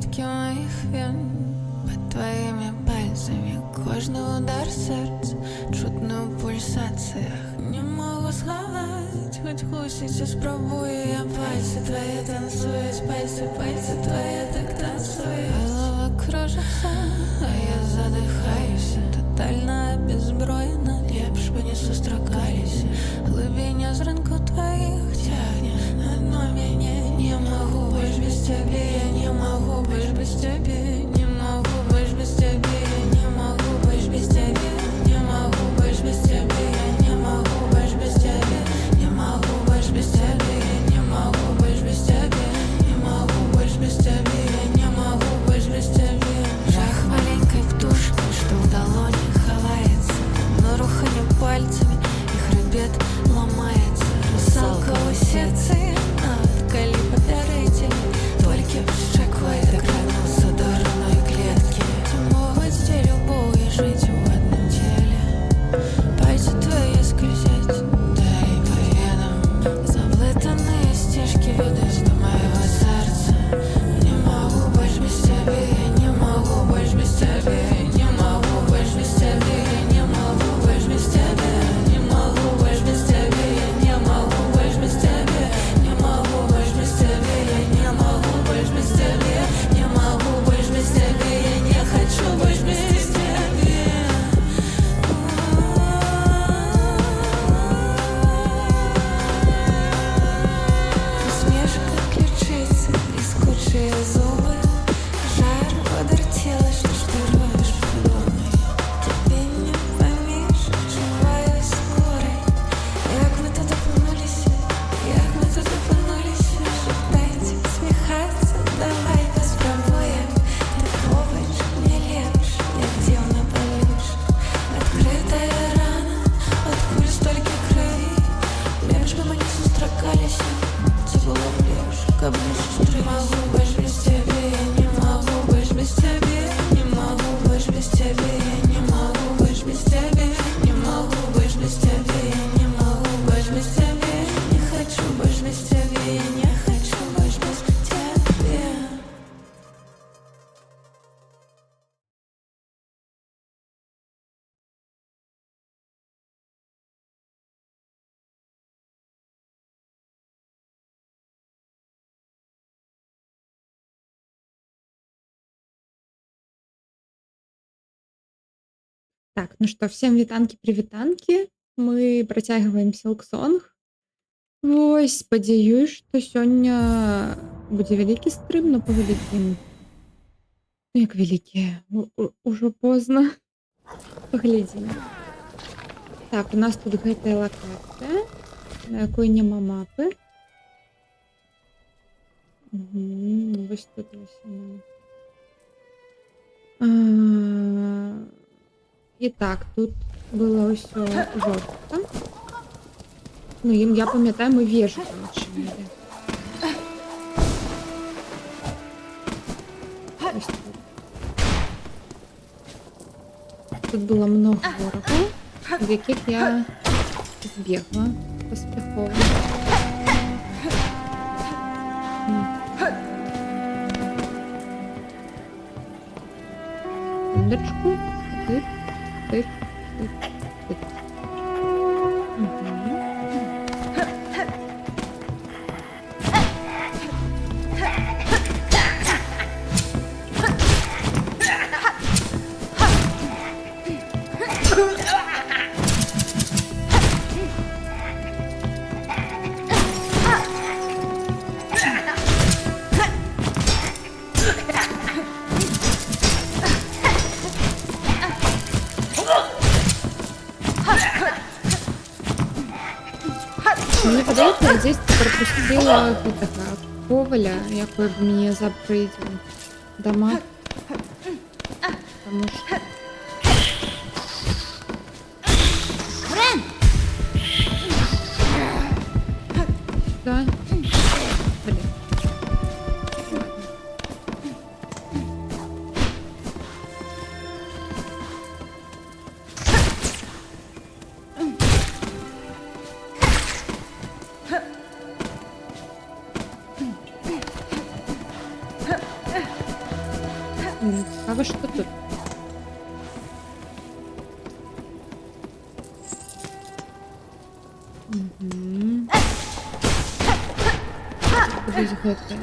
клетки моих вен. Под твоими пальцами кожный удар сердца, чутно в пульсациях. Не могу сховать, хоть кусить спробую. Я пальцы твои танцуют, пальцы твои так танцуют. Голова кружится, а я задыхаюсь. Тотально обезброена, лепш понесу строкались. Глубиня зранку твоих тягнет одно меня. Не могу больше без тебя, я не могу больше без тебя. Не могу больше без тебя, я не могу больше без тебя. Не могу больше без тебя, я не могу больше без тебя. Не могу больше без тебя, я не могу больше без тебя. Не могу больше без тебя, я не могу больше без тебя. Жах маленькой птушкой, что в долоне ховается, но руханью пальцами и хребет ломается. Русалка у сердца, от калибра только щекой докрылся до родной клетки. Ты могут с любовью жить в одном теле. Пальцы твои скользят далее по венам. Заплетенные стежки ведут до моего сердца. Не могу больше без тебя, я не могу больше без тебя. Не могу больше без тебя, я не могу больше без тебя. Не могу больше без тебя, я не могу больше без тебя. Не могу больше без тебя, я не могу больше без тебя. Не могу больше без тебя, я не хочу больше без тебя. Усмешка ключицы, искучие зубы. Жар водар тела, что штурмуешь подобный. Тебе не поміж живою скорой. Як ми тут опинулися, як ми тут опинулися. Шептать, сміхаться, давай поспробуем. Ты побач, не лепш, як дивно полюш. Открытая рана, от куль столько крови. Лепш бы мы не сустракались, тепло лепш, каб не сустры. Не могу больше без тебя, я не могу больше без тебя. Не могу больше без тебя, я не могу больше без тебя. Не могу больше без тебя, я не могу больше без тебя. Не хочу больше без тебя, я не хочу больше без тебя. Так, ну што, всем вітанкі-прывітанкі. Мы працягваем Silksong. Вось, спадзяюсь, што сёння будзе вялікі стрым, но па вялікім. Ну, як вялікі, ужо позна. Паглядзім. Так, у нас тут гэтая лакацыя, на якой няма мапы. Вось тут вось яна. І так, тут было ўсё жорстка. Ну, я памятаю, мы вежу там адчынілі. Ось тут. Тут было много ворогаў, ад якіх я збегла паспяхова. Секундачку. Тык. Мне падаецца, я здесь пропустила гэтага коваля, якой бы мне запрыйдзеў дамаг. Потому что... Да. Блин. Цікаво, що тут. Угу. Кудись гати.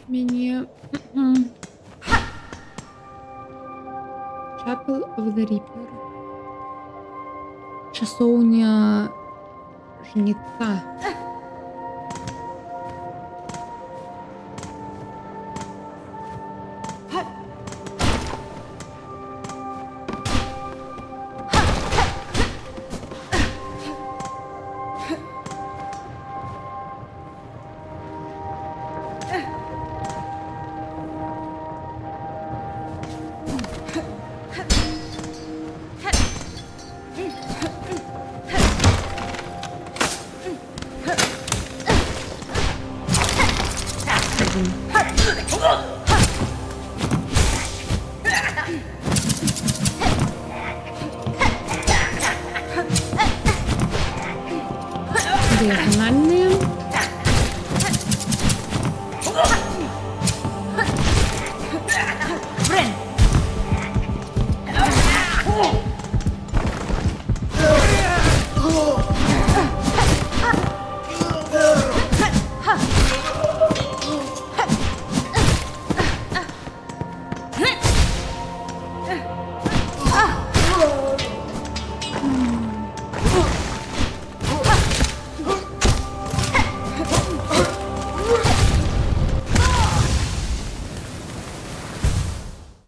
Мені... Chapel of the Reaper. Часовня жнеця. Диагональные.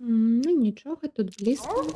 Ну нічого, тут близько.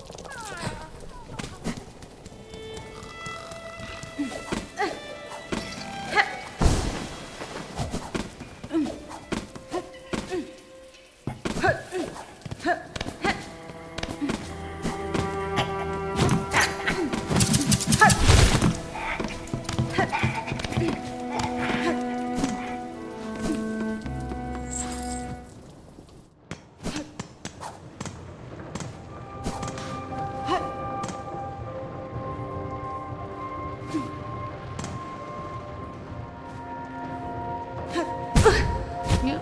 Ні.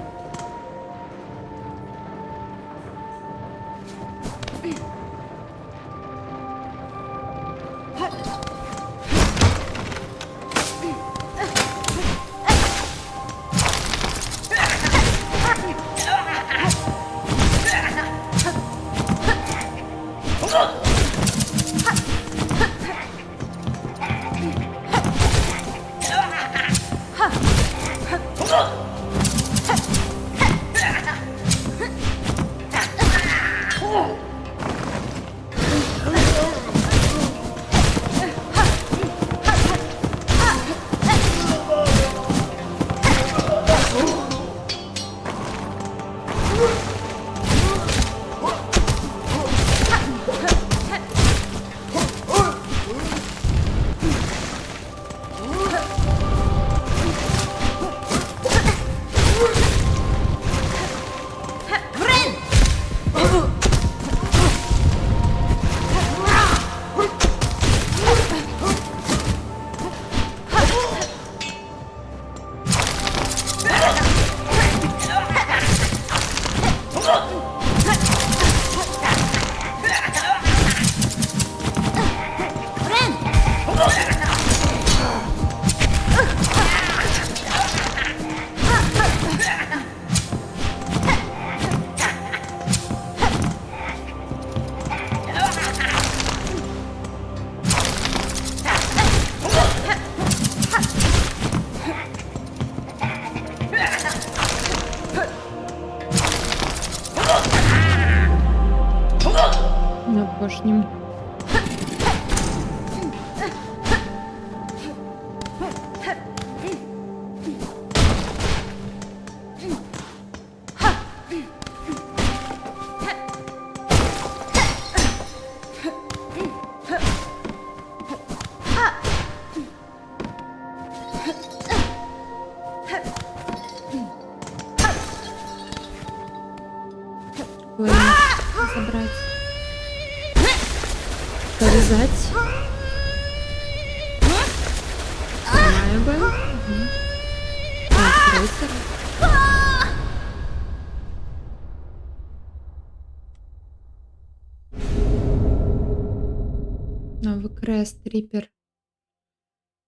Обожнім. Забрать. Повязать. Знаю бы. Угу. Так, рыцарь. Крест Рипер.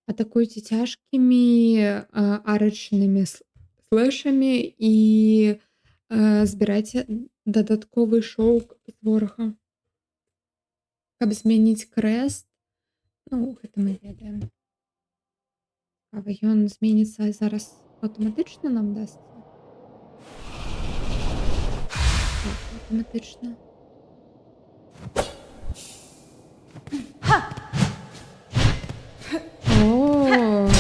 Атакуйте тяжкими арочними слешами і збирайте додатковий шоук з ворога. Каб змяніць крест, ну, гэта мы ведаем. Ён зменіцца зараз аўтаматычна нам дасць? Так, аўтаматычна. О!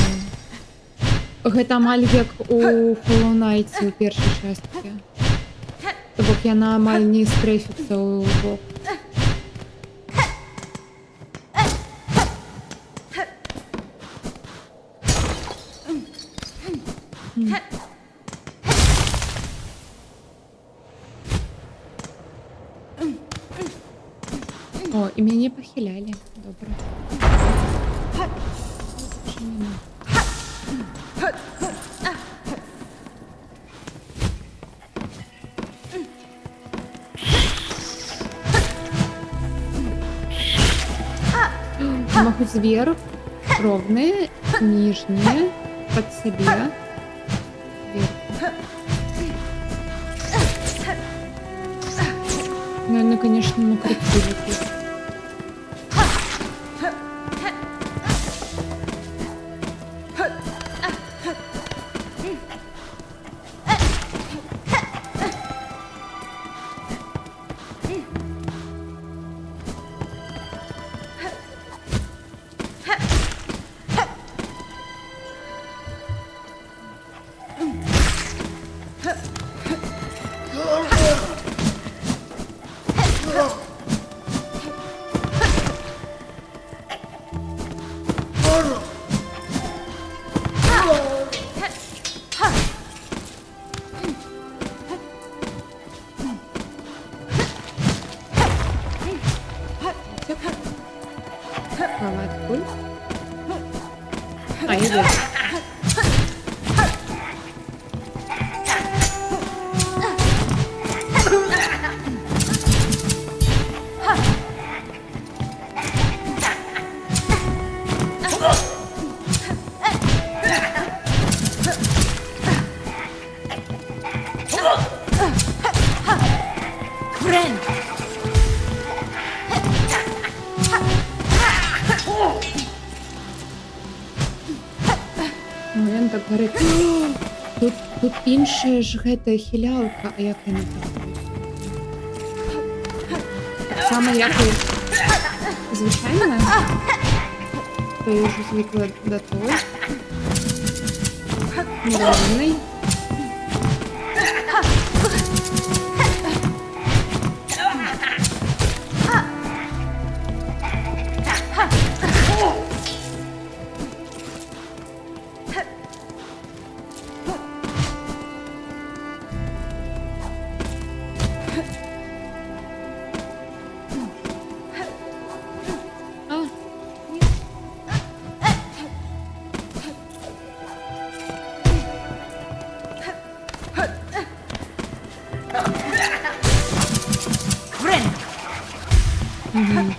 Гэта амаль як у Hollow Knight у першай часткі. То бок яна амаль не стрэфіцца ў бок. О, і мяне пахілялі. Добра. Зачынена. Я могу зверх, ровные, нижние, под себе. Сверху. Наверное, конечно, ну красиво тут. Хавать пульс. А, идет. Ну, ён так гарыць. Тут іншая ж гэтая хілялка, а як яна працуе? Так само, як і звычайна. То я ўжо звыкла да той. Неровнай. Угу.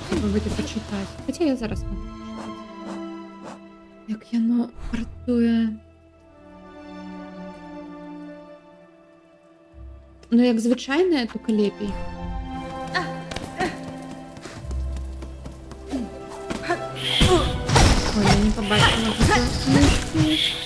Треба почитати. Хоча я зараз можу почитати. Як яно працює. Ну, як звичайне, тільки лепій. Ой, я не побачила таку мишку.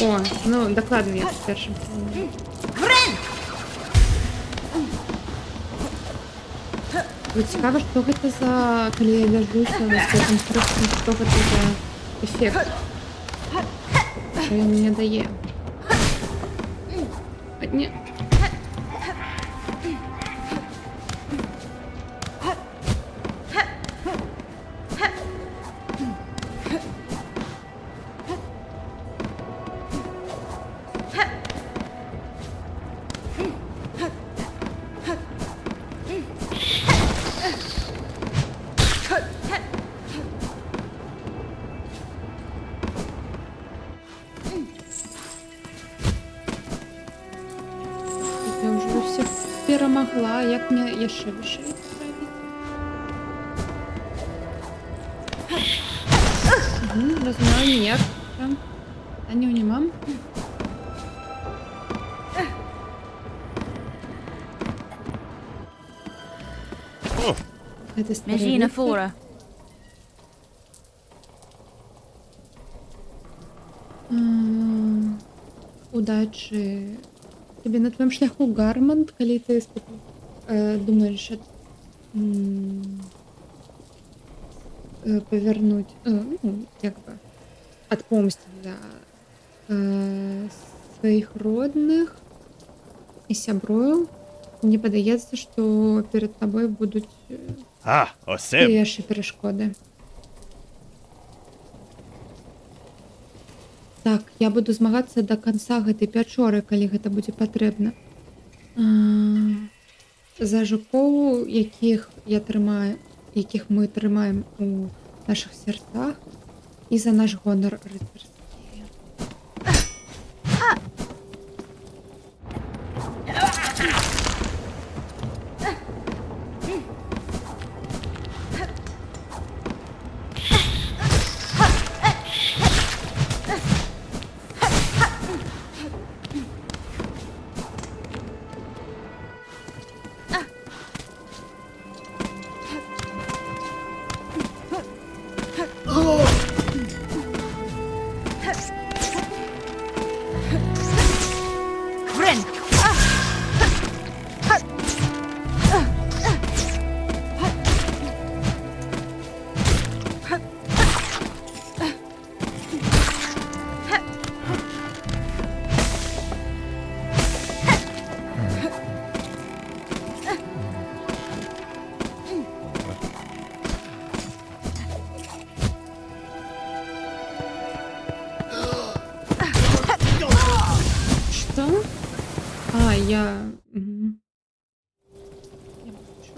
О, ну докладно я в першому. Цікаво, що це за, коли я ляжуся на цьому хресті, що це за ефект, що він мені дає. Ні. перемогла. Як мне яшчэ вышэй зрабіць? Разумею, ніяк. Пытанняў няма. Гэта стары Magina рыцар. Fora. Удачы тебе на твоем шляху, Гармонт, калі ты думаешь павярнуць, ну, як бы адпомсціць за сваіх родных і сяброў. Мне падаецца, што перад табой будуць Осе. яшчэ перашкоды. Так, я буду змагацца да канца гэтай пячоры, калі гэта будзе патрэбна. За жукоў, якіх мы трымаем у нашых сэрцах, і за наш гонар рыцарскі. Grin! Что? Я... Я бачу.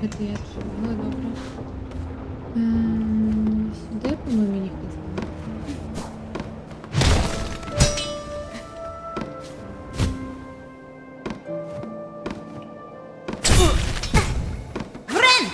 Это я отшивала, добре. Сюди, по-моєму, не хотіла. Grin!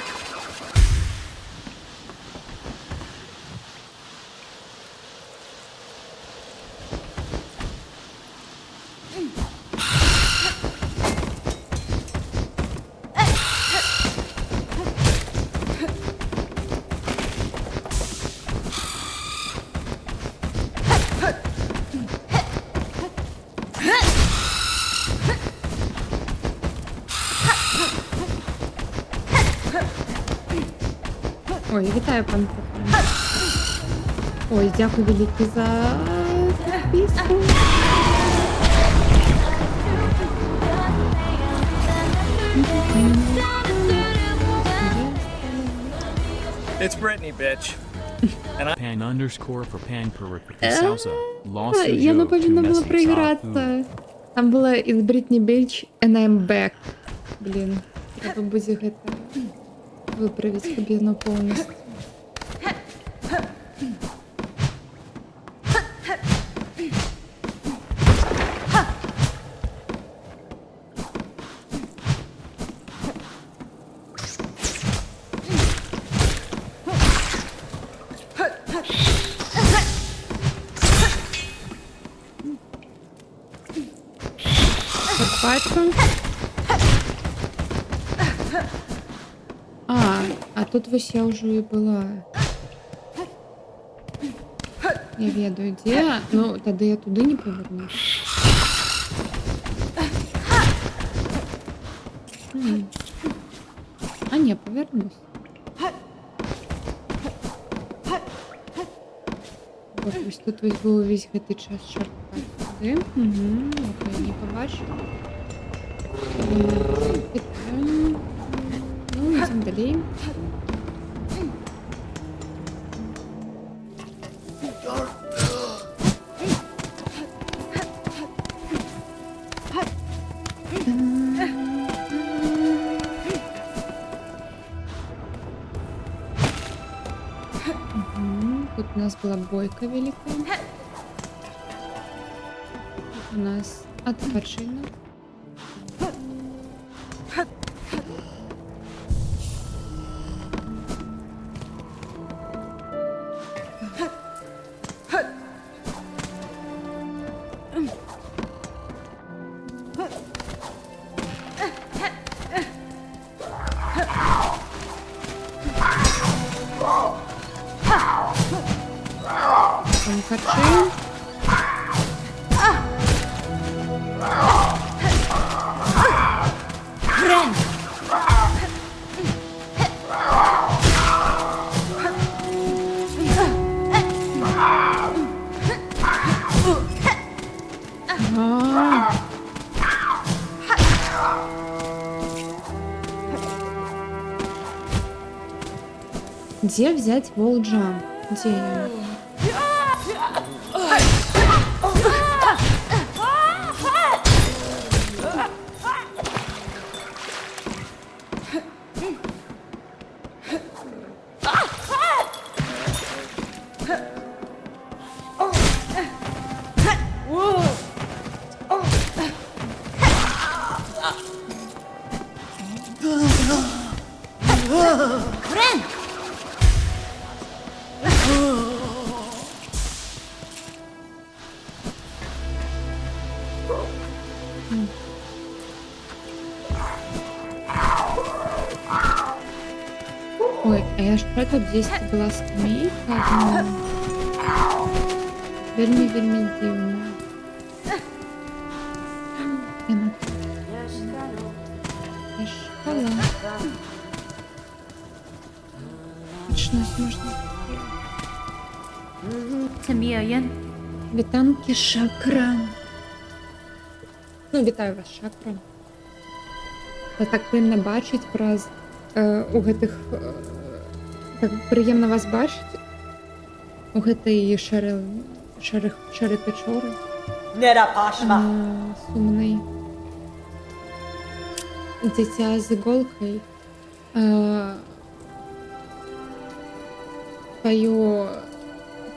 Ой, вітаю, пан Петро. Ой, дякую велике за підписку. It's Brittany, bitch. Pan_ for pan per salsa. Lost Я не повинна була проігратися. Там було із Брітні Біч and I'm back. Блін, треба буде гэта виправити кабіну повністю. Бачу. А тут ось я вже і була. Я ведаю, дзе, ну тады я туды не паверну. М. А не, павернусь. Вот, вось тут вось быў увесь гэты час шорткат туды. Окей, не пабачыў. Вітаю. Ну, ідзем далей. Тут у нас была бойка великая. У нас отпочинок. Харчи. Где взять волджам? Где я? Ой, а я ж про тут десь была скамейка. Вельми дивно. Яна. Я шкала. Почнусь можна. Таміян. Вітанки шакра. Ну, вітаю вас, шакра. Це так приємно бачить праз у гэтых так прыемна вас бачыць у гэтай шэрай пячоры сумнай. Дзіця з іголкай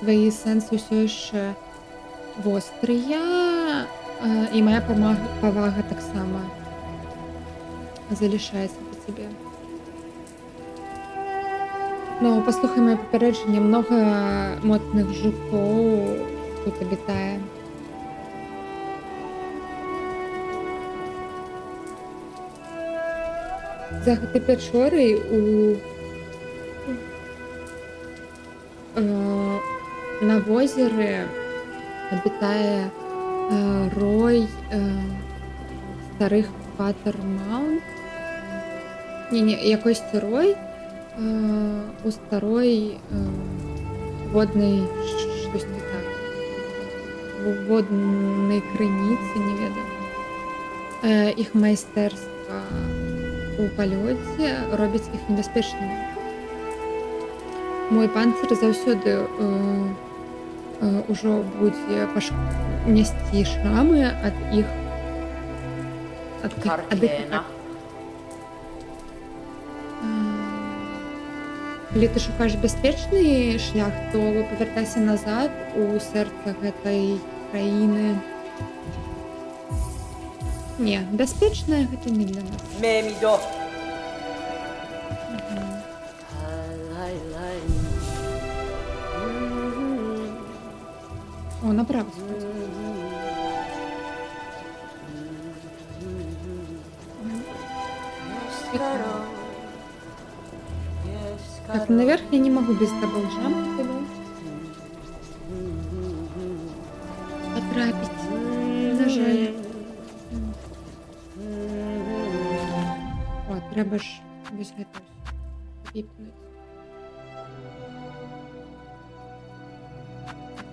твои сэнсы ўсё яшчэ вострыя і моя павага таксама залишаецца па тебе. Но паслухай моё папярэджанне, много моцных жукоў тут абітае. За гэтай пячорай на возеры абітае рой старых Паттермаунт. Не, якосьці рой у старой воднай штосьці так. Воднай крыніцы, не ведаю. Іх майстэрства у палёце робіць іх небяспечнымі. Мой панцыр заўсёды ўжо будзе несці шрамы ад іх ад іх. Калі ты шукаеш бяспечны шлях, то павяртайся назад у сэрца гэтай краіны. Не, бяспечная гэта не для нас. Мемидо. О, направо. Так, наверх я не могу без даблджампа. трапить. На жаль. О, треба ж вось гэта віпнуць.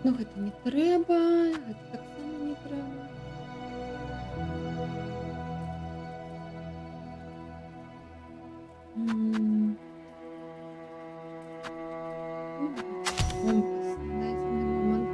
Ну, гэта не трэба, гэта таксама не трэба. Компас на дадзены момант.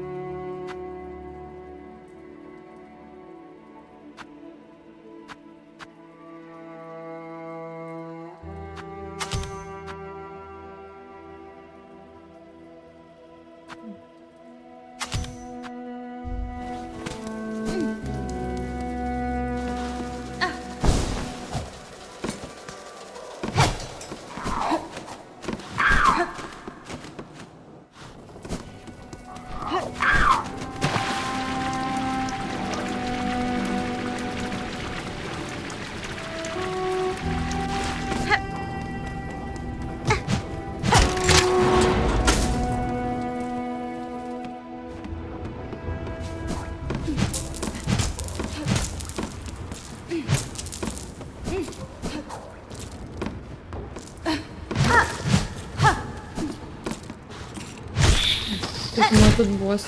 Я думала, тут босс.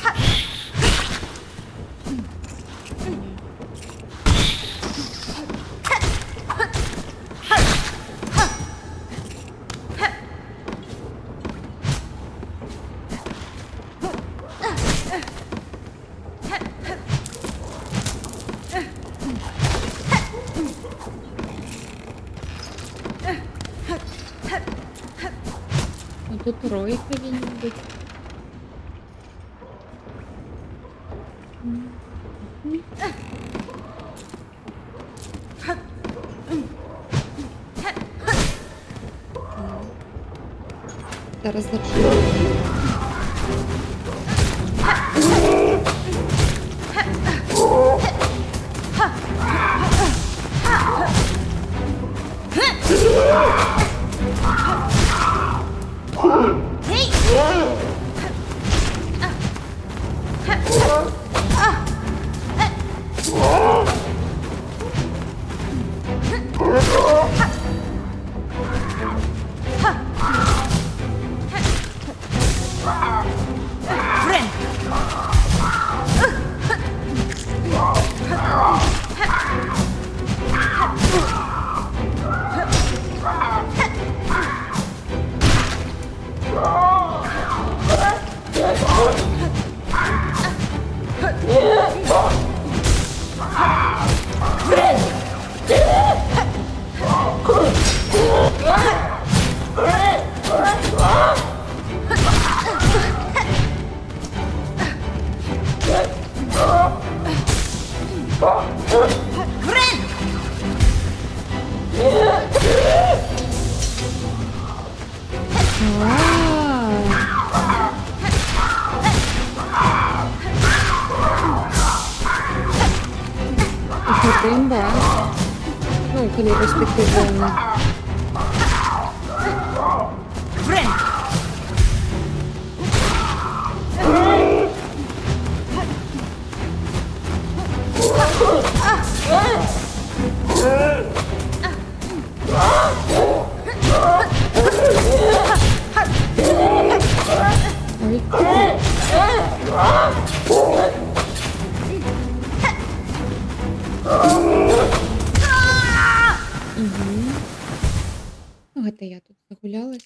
Ну тут Рой повинен быть. Зараз зачну. Бимба. Ну, коли перспективно. Ну, это я тут загулялась.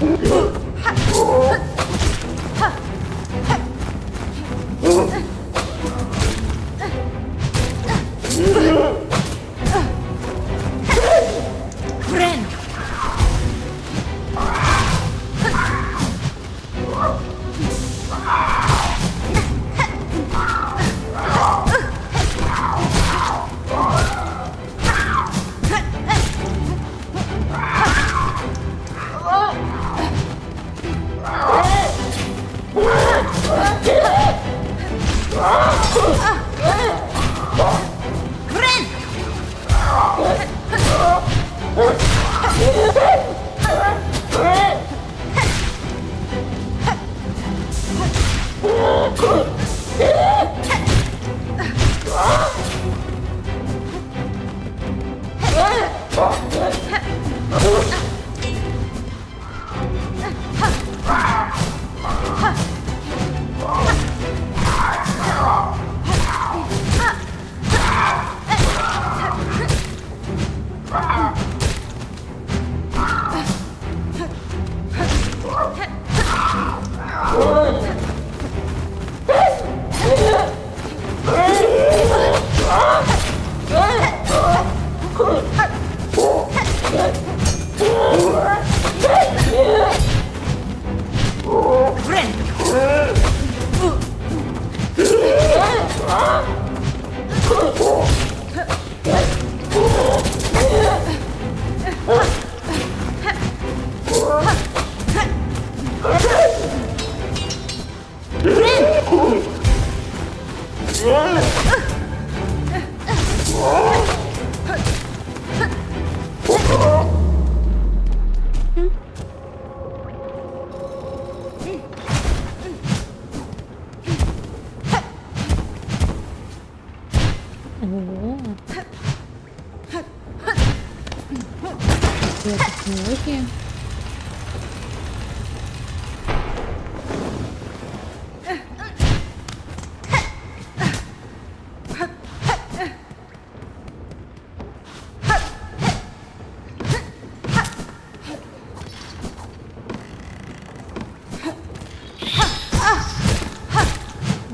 Ого. Какие технологии.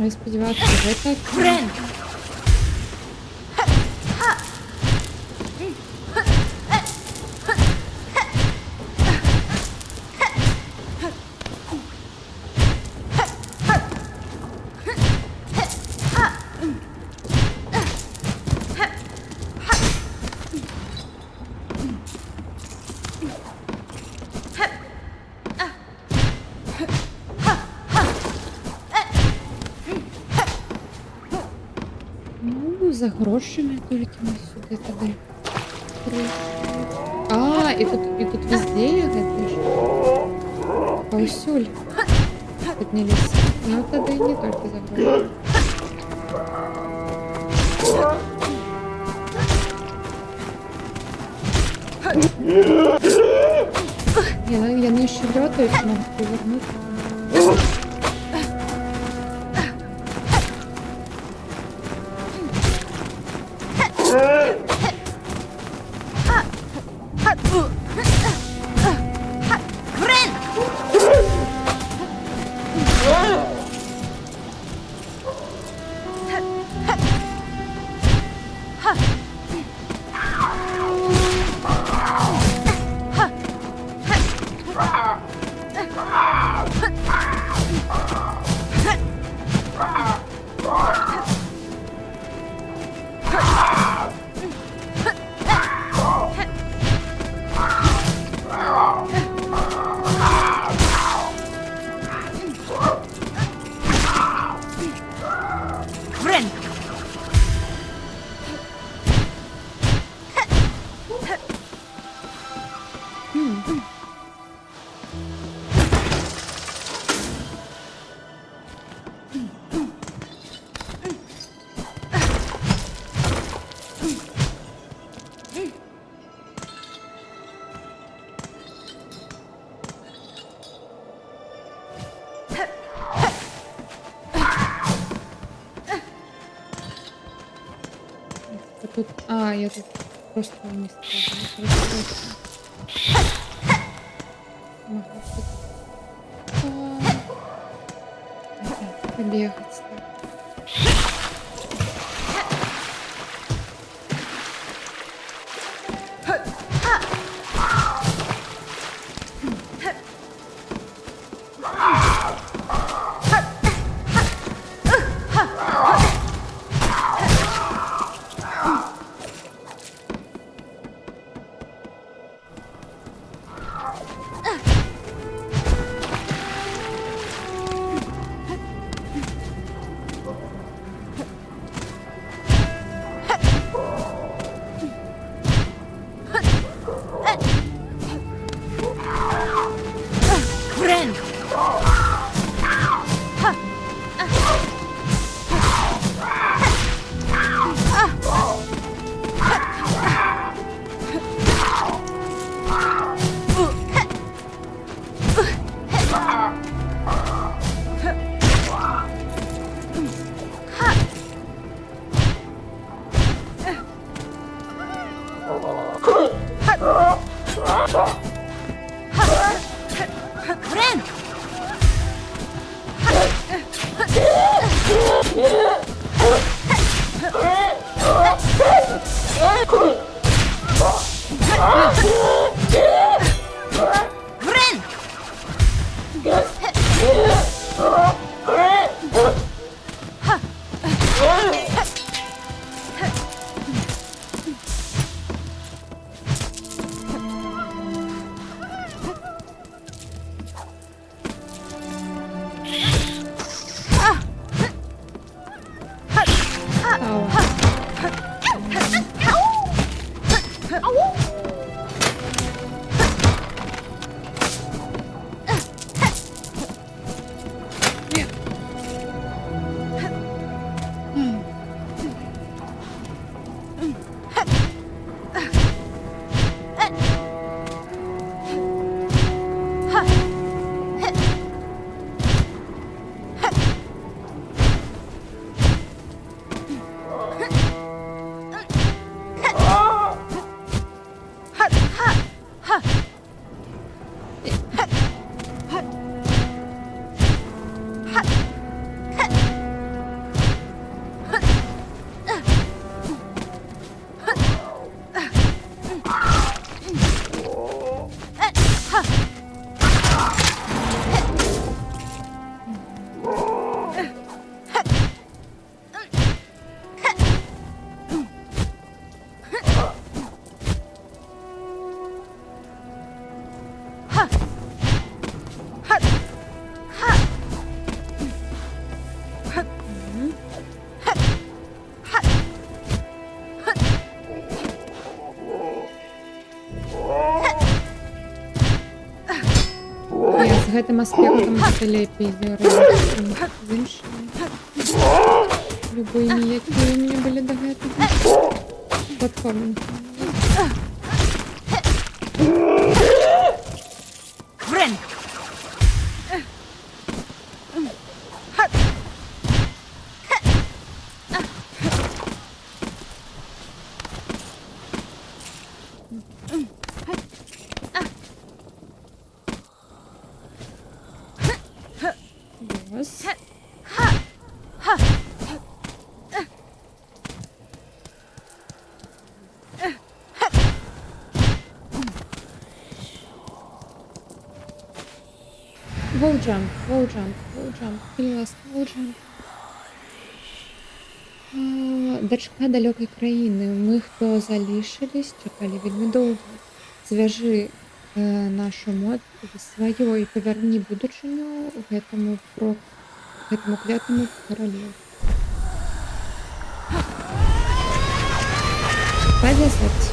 Я сподіваюся, що ви так. Ну, за грошами тільки ми сюди туди. А, і тут везде это ж. Повсюль. Поднялись. Ну, тогда и не только за гроши. Я на еще летаю, могу повернуться. Тут... А, я тут просто не стала. могла тут побегать. Так. З гэтым аспектам гэта лепей з'яўляецца, чым з іншымі. Любымі, якія ў мяне былі да гэтага. Платформенькамі. Ось. Волджамп, будь ласка, волджамп. Дачка далёкай краіны. Мы, хто залишились, чакалі вельмі доўга. Звяжы нашу моц сваёй, павярні будучыню гэтаму клятаму каралю. Повязать.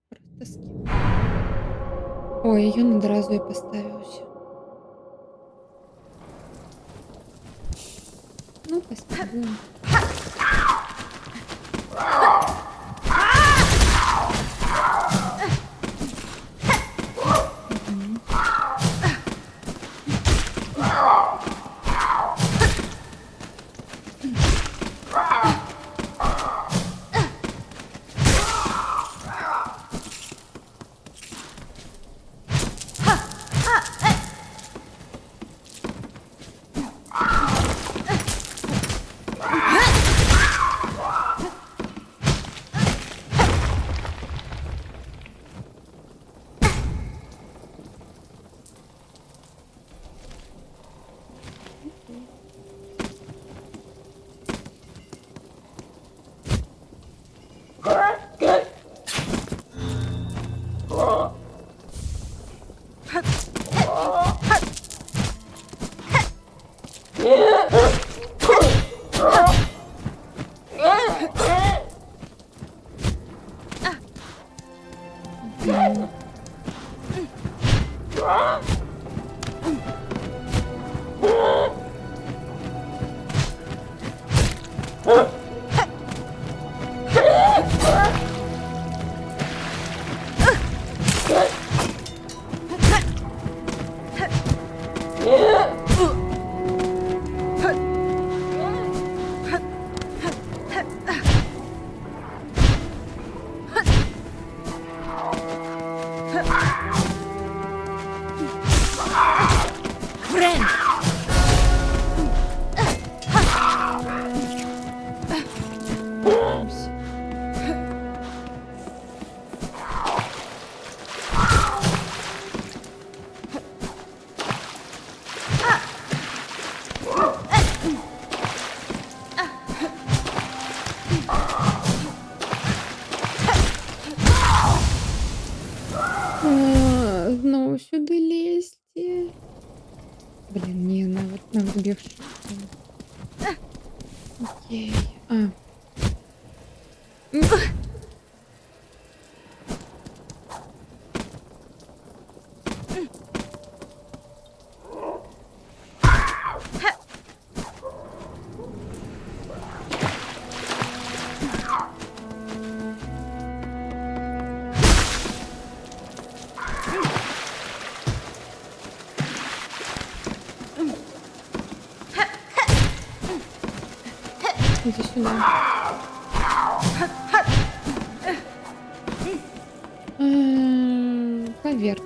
Просто скін. Ой, ён адразу і паставіўся. Ну, паспрабуем. Знову сюди лізти. Блін, ні, навіть більше. Окей. Иди сюда. Поверх.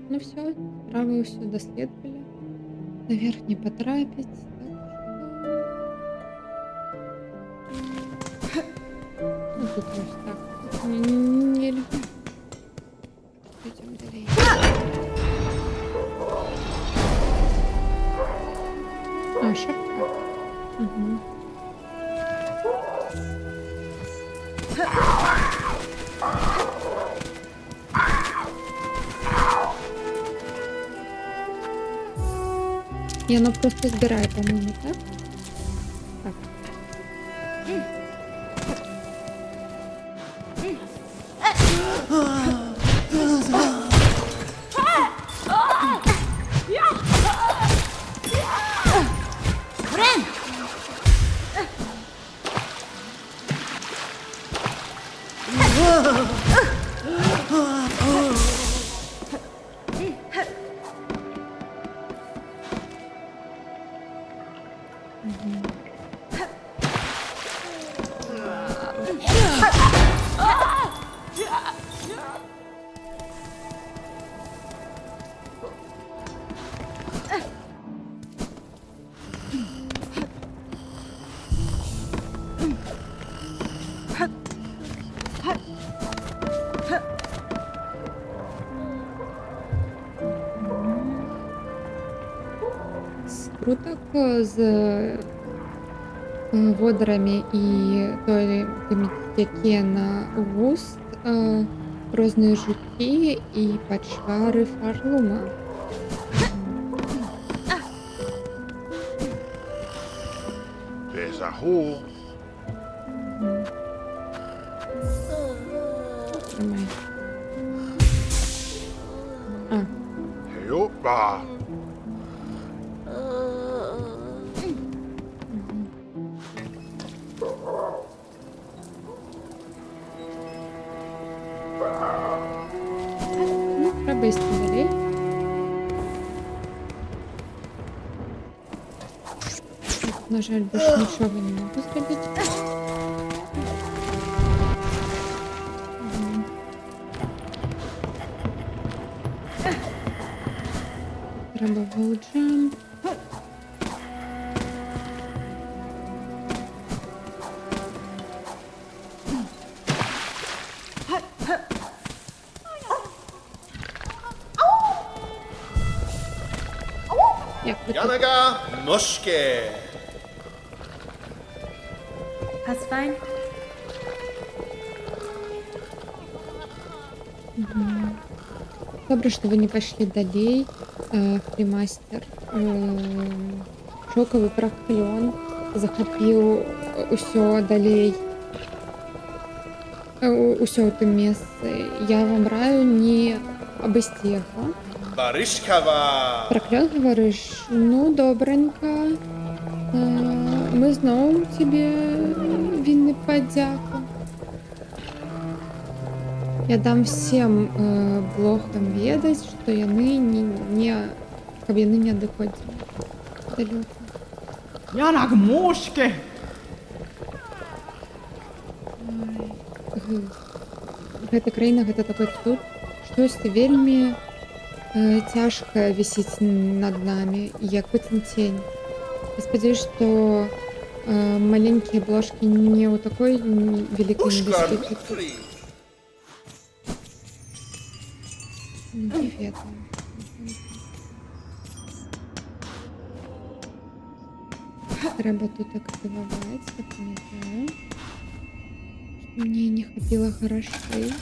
Ну все, справа все доследовали. Наверх не потрапить. Ну тут ось так. Не люблю. Пойдем далее. Шапка. Угу. И оно просто сгорает, по-моему, так? Так. Скруток з водорами і тими на густ, розные жуки і почвари фарлума. There's a hole. Тримай. А, Hoppa. ну, треба йти далі. На жаль, більше нічого не можу зробити. Мгм. Треба волджамп. Як ви тут? Janaga Noshke. That's fine. Добре, что вы не пошли далей. Фримастер. Шоковый проклён. Захопіў усё далей. Усё ў тым месцы. Я вам раю не абысці яго. Barishkava. Проклён, говориш? Ну, добренько. Мы зноў тебе вінны падзяку. Я дам всем блохам ведаць, што яны каб яны не адыходзілі далёка. Janak Moške! Гэта краіна, гэта такой цуд. Штосьці вельмі цяжка вісіць над намі, як быццам цень. Я спадзяюсь, што маленькія блошкі не ў такой вялікай Pushkar небяспецы. Mitri. Не ведаю. Трэба тут актываваць, я памятаю. Што мне не хапіла грошай.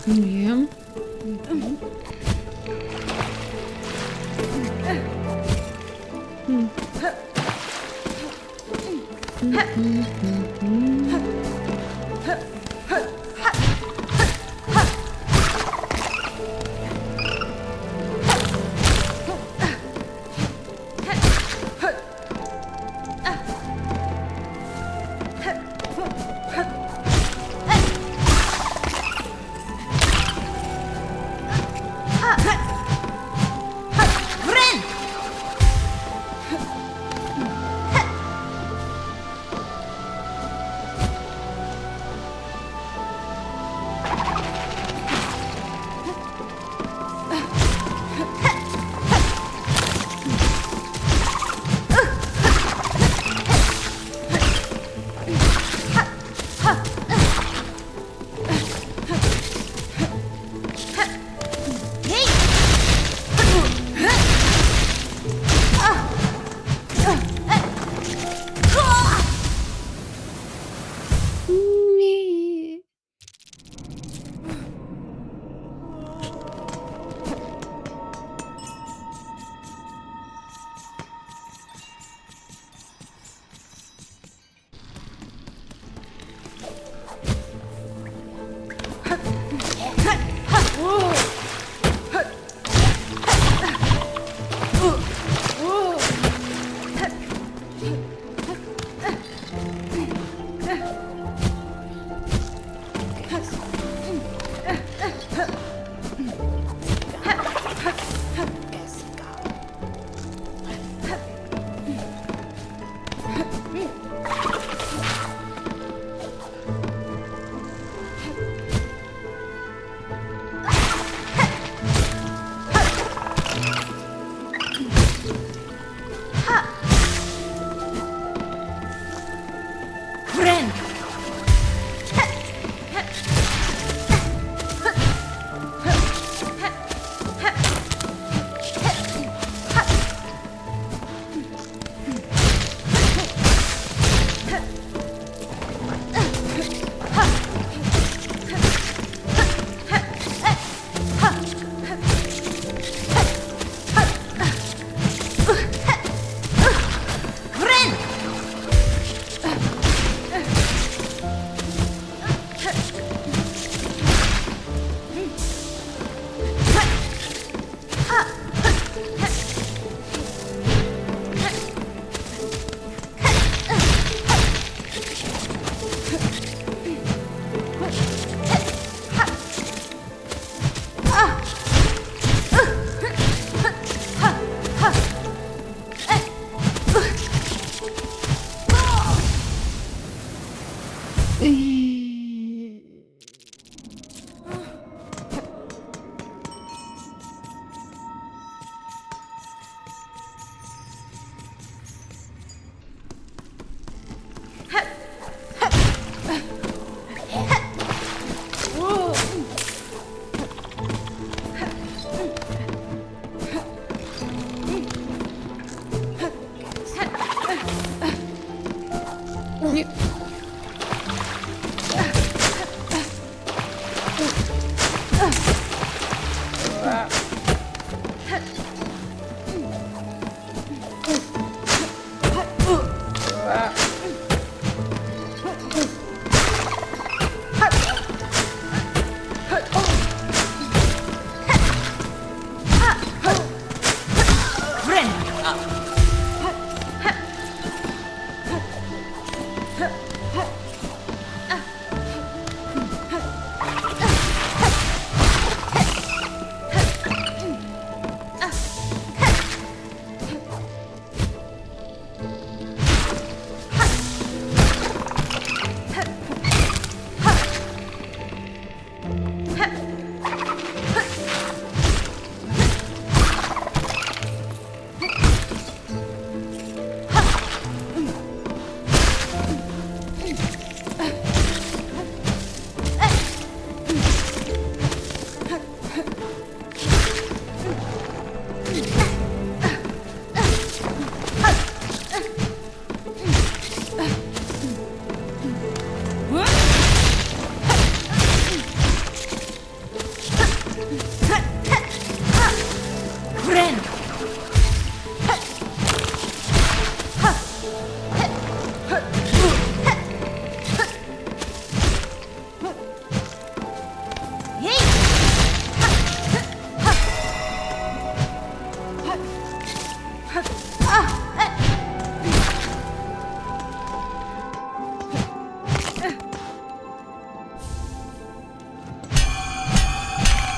Ні.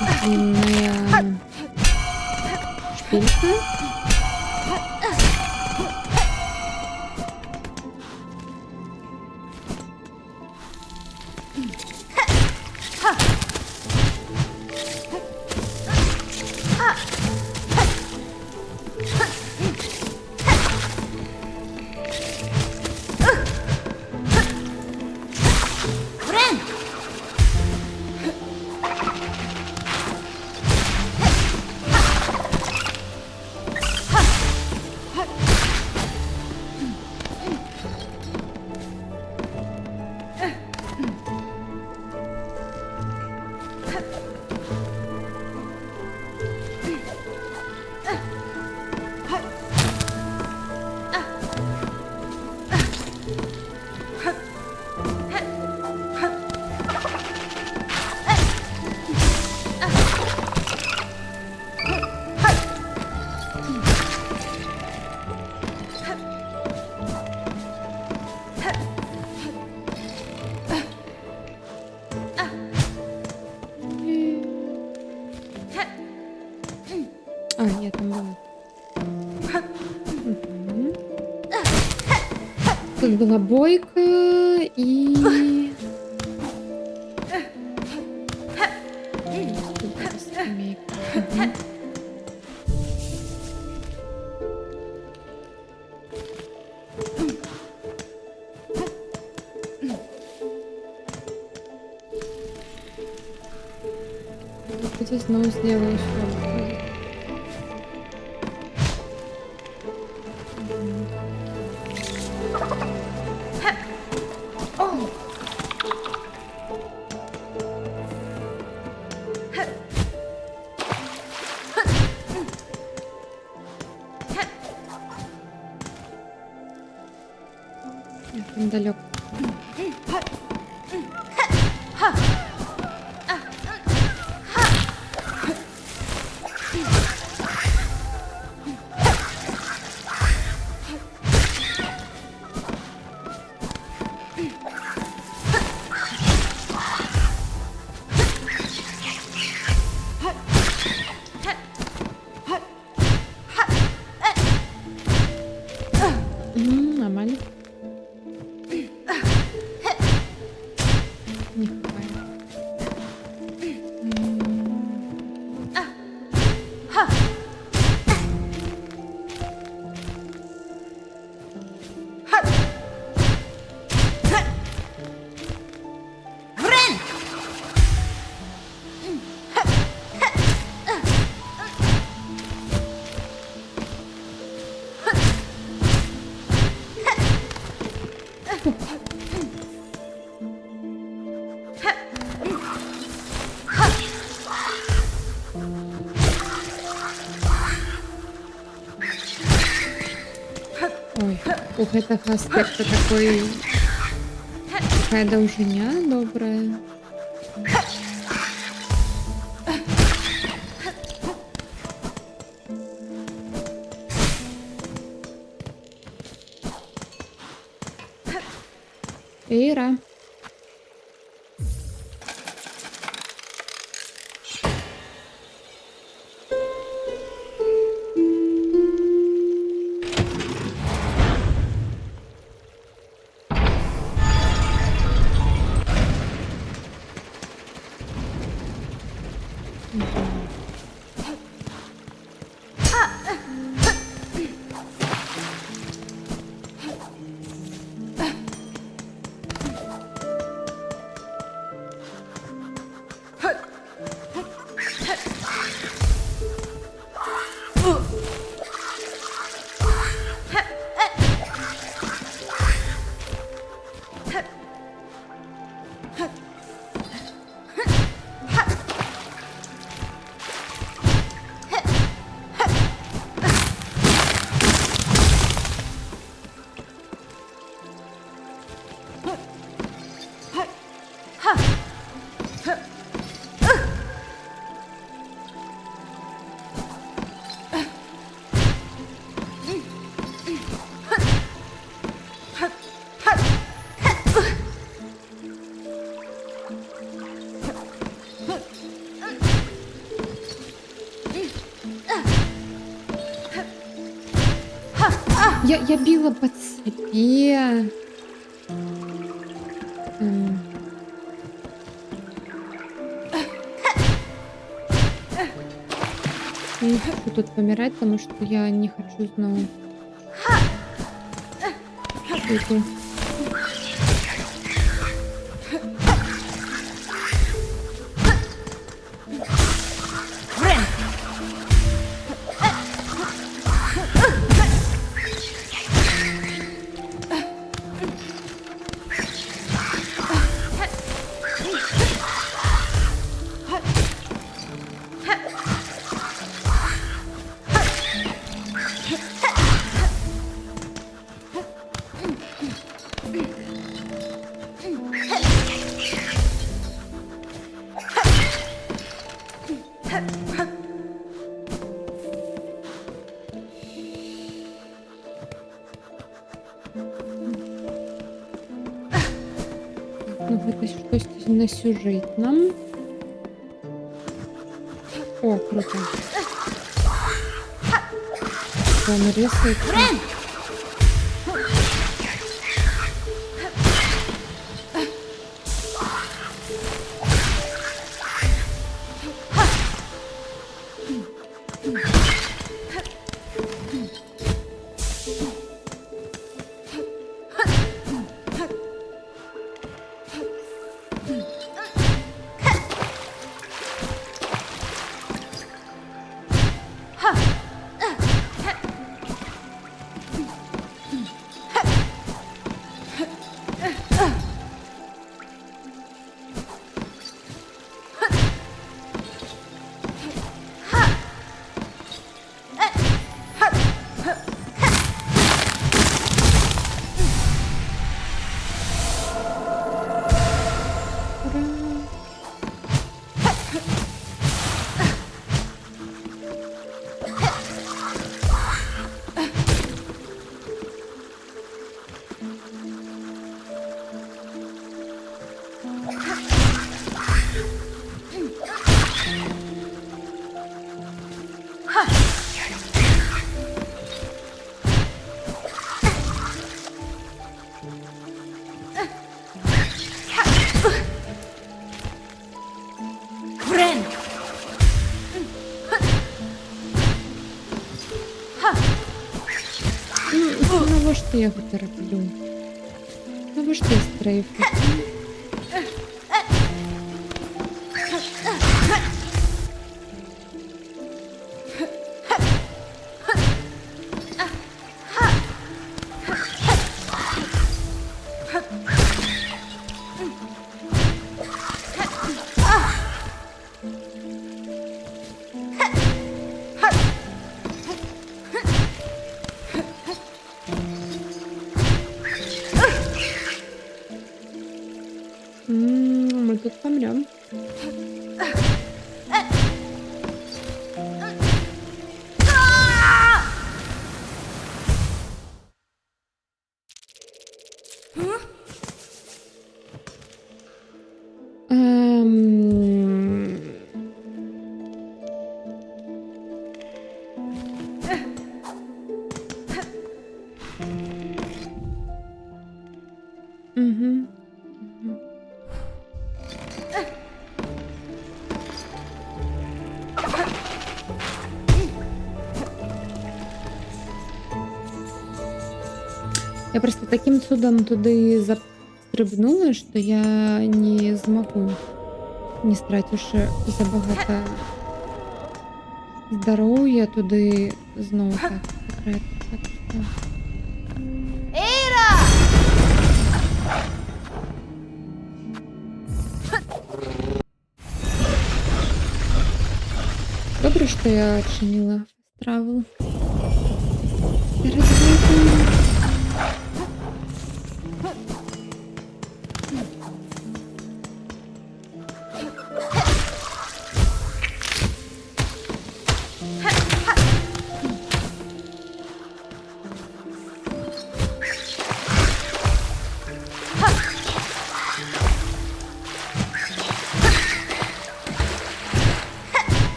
кухонная шпилька. А, я там была. Мгм. Тут была бойка и... Тут была скамейка. Мгм. Хотя снова слева еще. Я там далеко. Нормально. Не хватает. Ой, у гэтага аспекта такой... Такая даўжыня добрая. Ира. Я била по себе. Я не хочу тут помирать, потому что я не хочу снова. Иду. Ну, это щось на сюжетном. О, круто. Он рисуется. Ну, що я його тороплю? Ну, що я стрейфу? Мы тут помрем. Угу. Я просто таким чудом туди застрибнула, що я не змогу, не стративши забагато здоров'я, туди знову так потрапити. Так що... Добре, що я відчинила фаст-травел.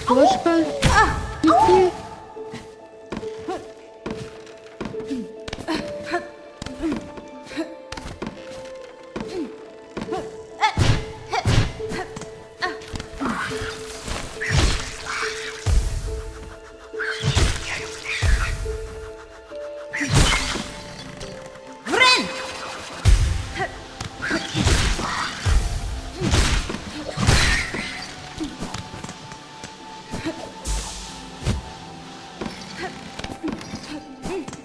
Ложка. Иди.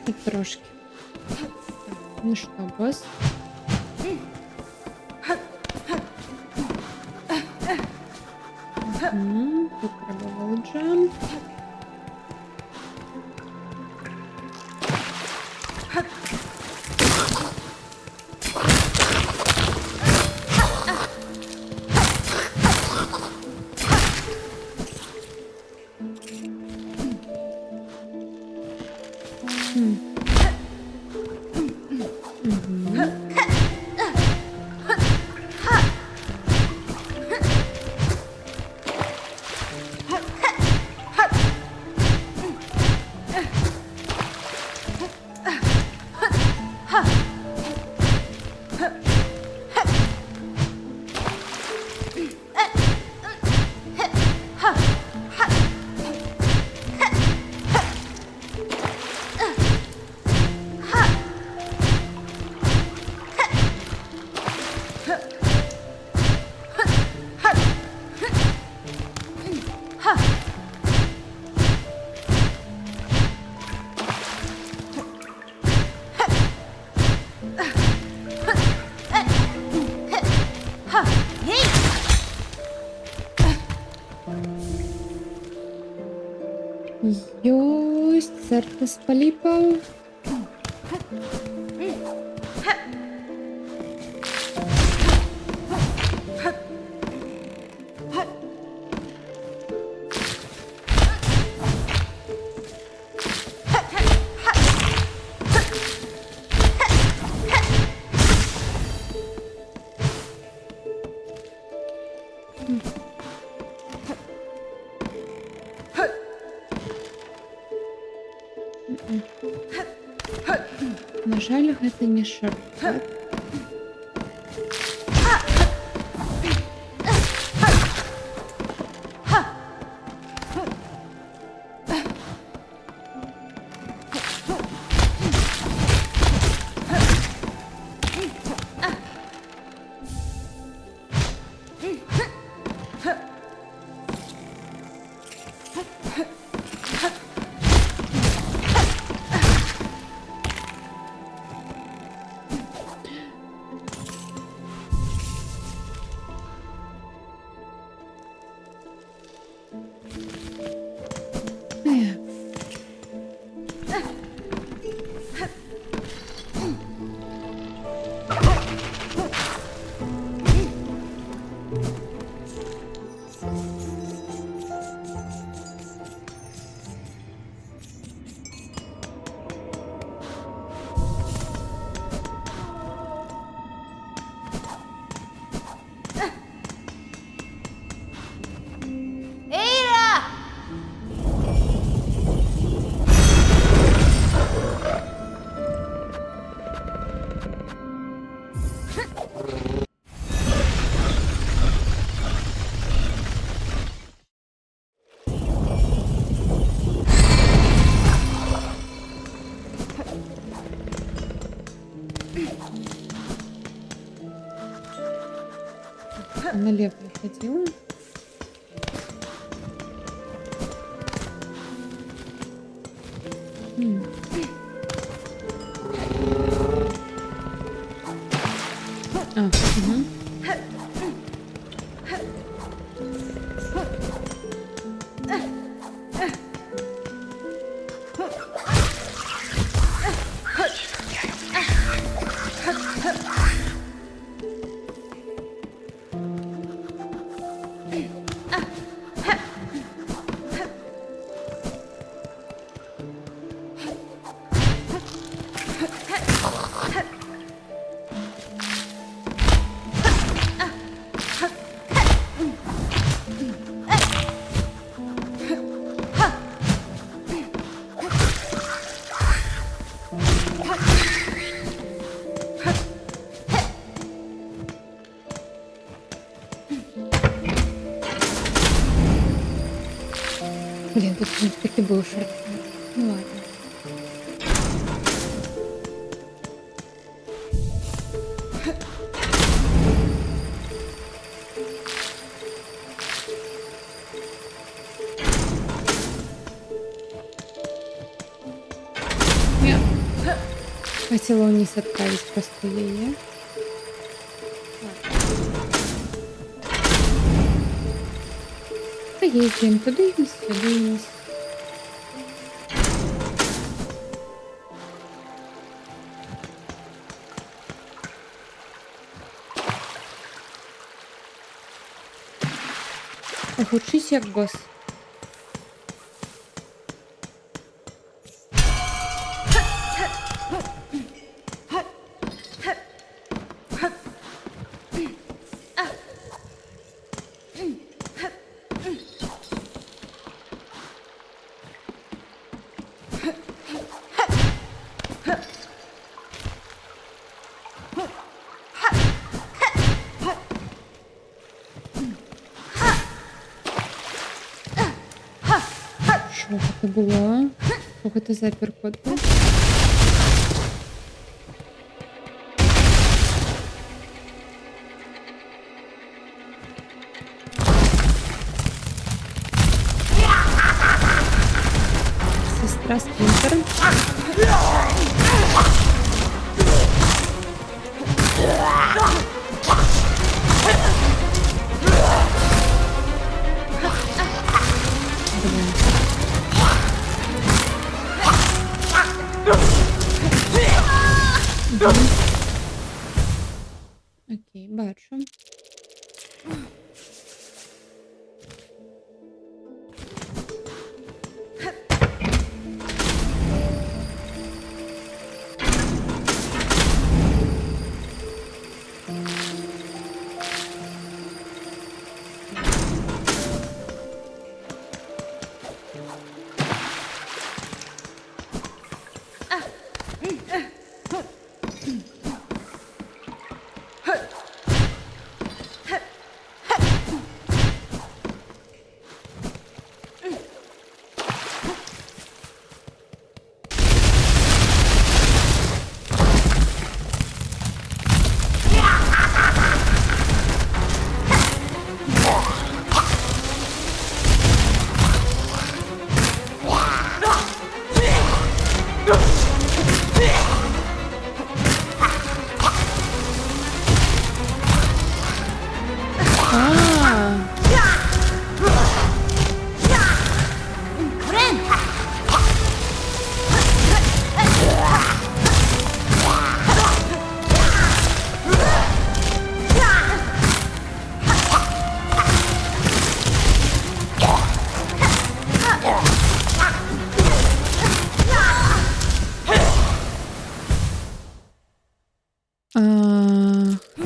И трошки. Ну что, босс? Попробовал джамп. Ёсть, церквис полипал. На жаль, гэта не шорткат. Налево я ходила. М. А, угу. Блин, тут таки был шорт. Ну ладно. Я хотела вниз отправить просто ее. Поездим, подивимось, подивимось. Ох, учись як бос. Що це було? Що це за переход був? Сестра Спінтер. Блин. Окей, бачу.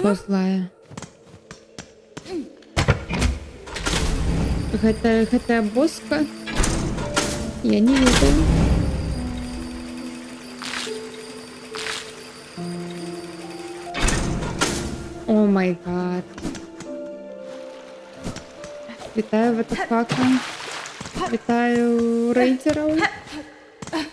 Хто злая? Гэта боска? Я не ведаю. О май гад. Вітаю ватафака. Вітаю рейдерів. Так.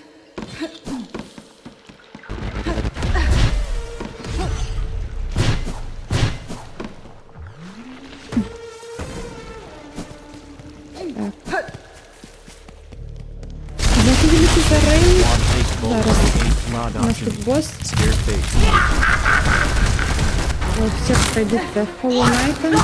Як великий за рейд? Зараз La у нас тут Adoption. босс. Scared face. Ось, всіх пройдеться Hollow Knight.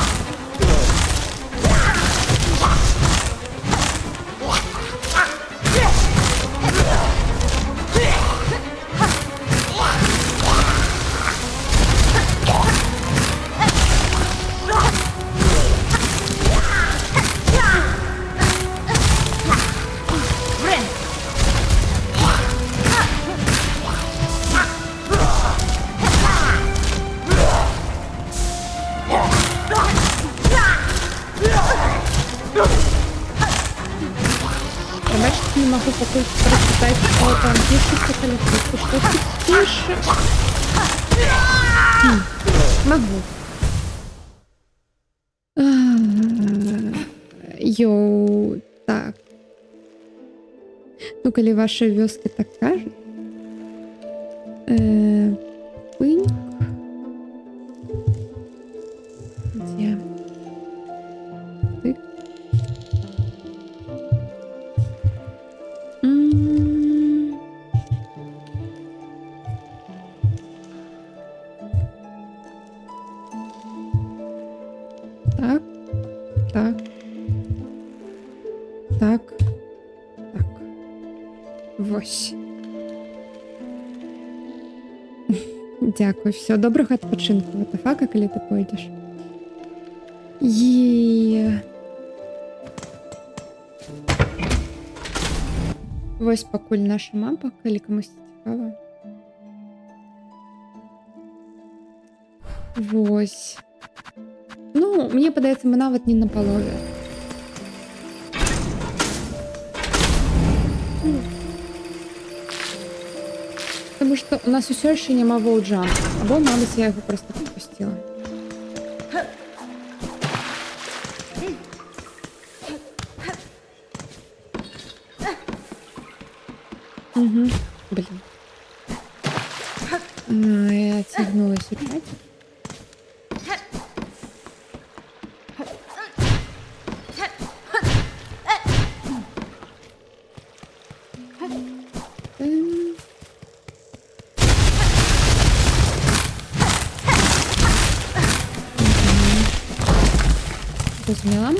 Пробачте, не могу пока прочитать, что там пишется, коллектив. Что тут пишет? Могу. Йоу, так. Ну, коли ваша вёска так кажет. Пынь. Где? Тык. М. Так. Так. Так. Так. Вось. Дякую. Все, доброго відпочинку. Ватафака, коли ти пойдеш. Є. Вось пакуль наша мапа, калі комусь цікава. Вось. Ну, мне падаецца, мы нават не на палове. Потому что у нас усё яшчэ няма воуджамп. Або, мабыць, я яго просто пропустила. Угу. Блин. Я оттягнулась опять. Зрозуміла.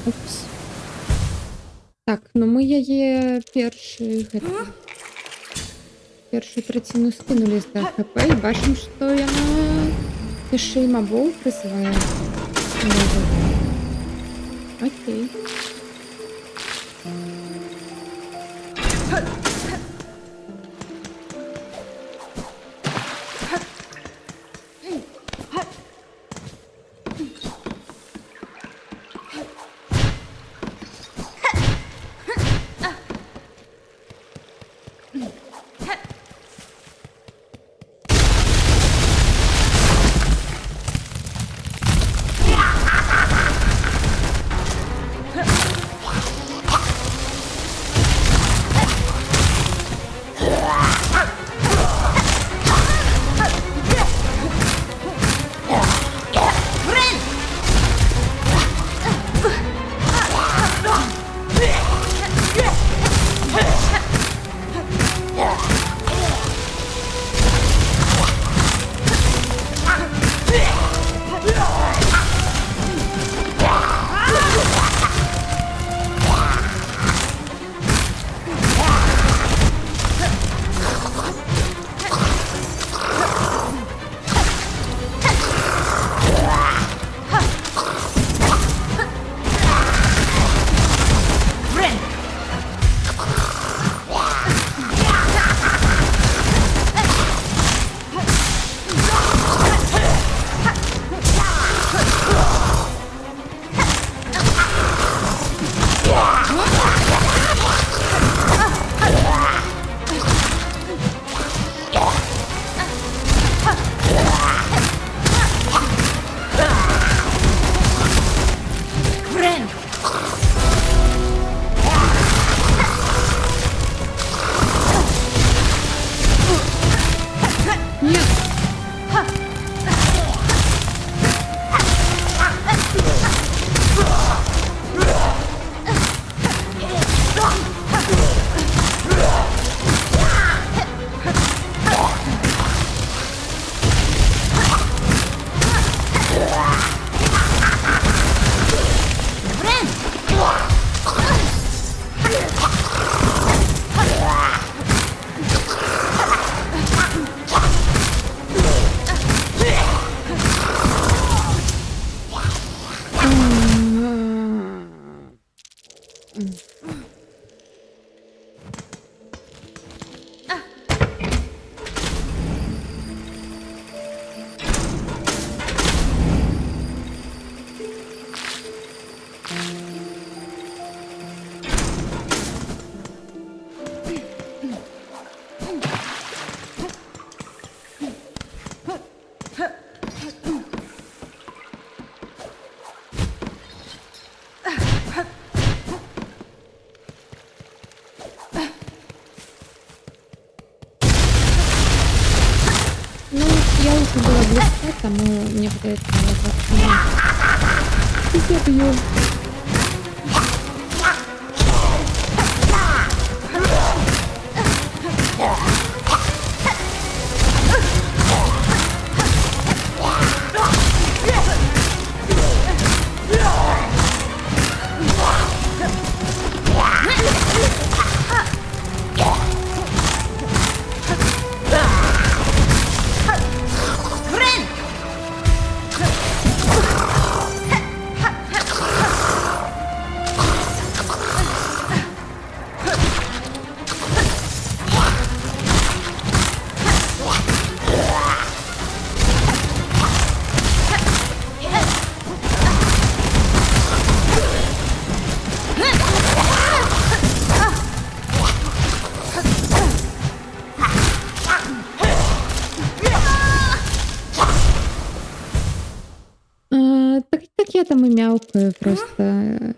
Упс. Так, ну мы яе першую траціну скинули з ХП і бачимо, що яна яшчэ і мабоў прысвае. Окей. Ні. Ну, я уже была близка, тому мне кажется, я как-то... Я бью. Так я там и мяукаю просто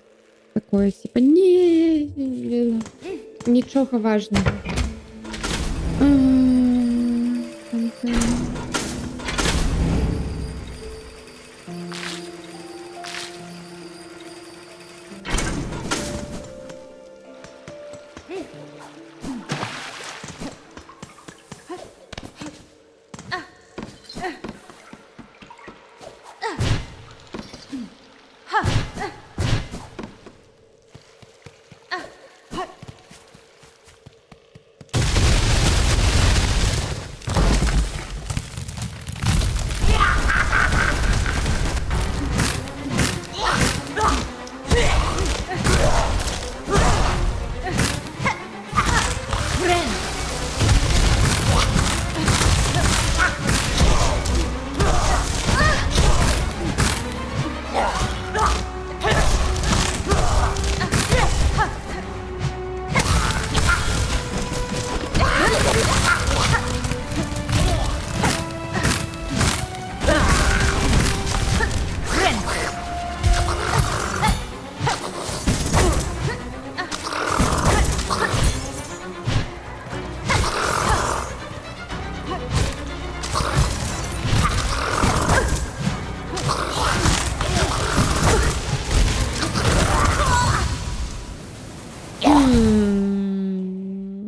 такое, типа, ничего важного.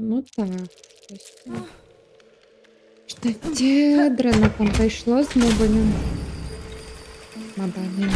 Ну так. Что дрено там прийшло з мобами. Мабані.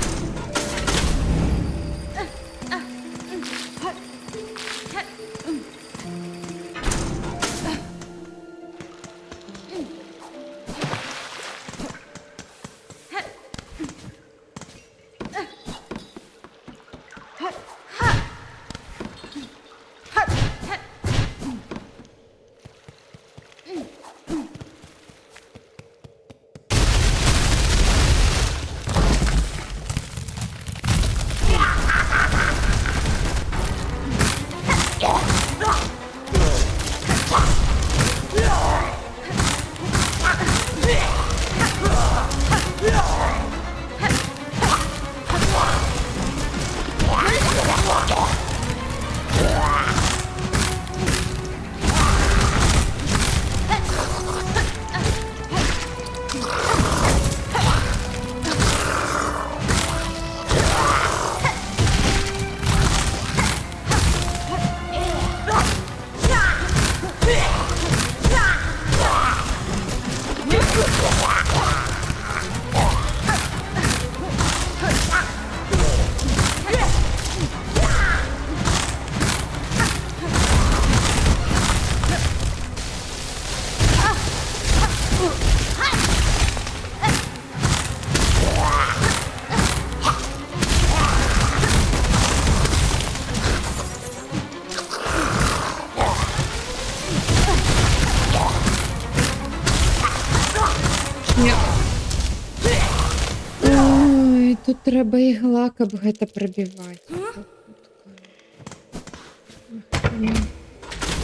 Ой, тут треба ігла, каб гэта прабіваць.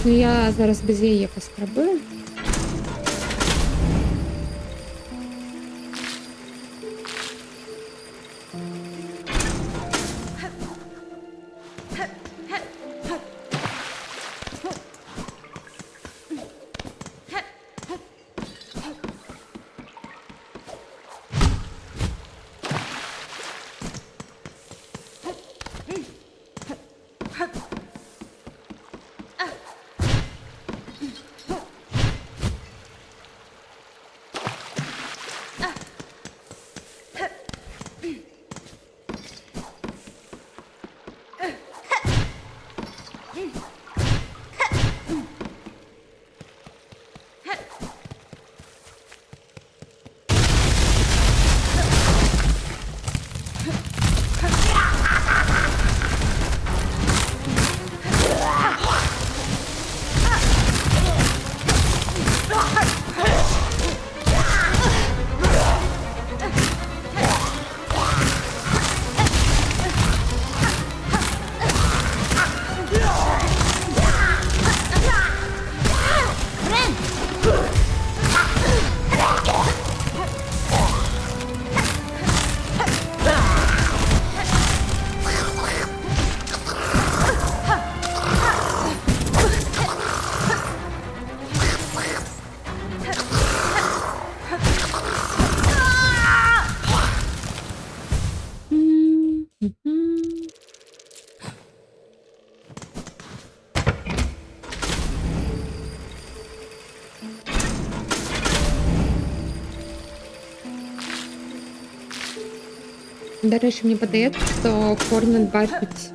Ну, я зараз без яе паспрабую. До речі, мені падається, що Хорнет бачить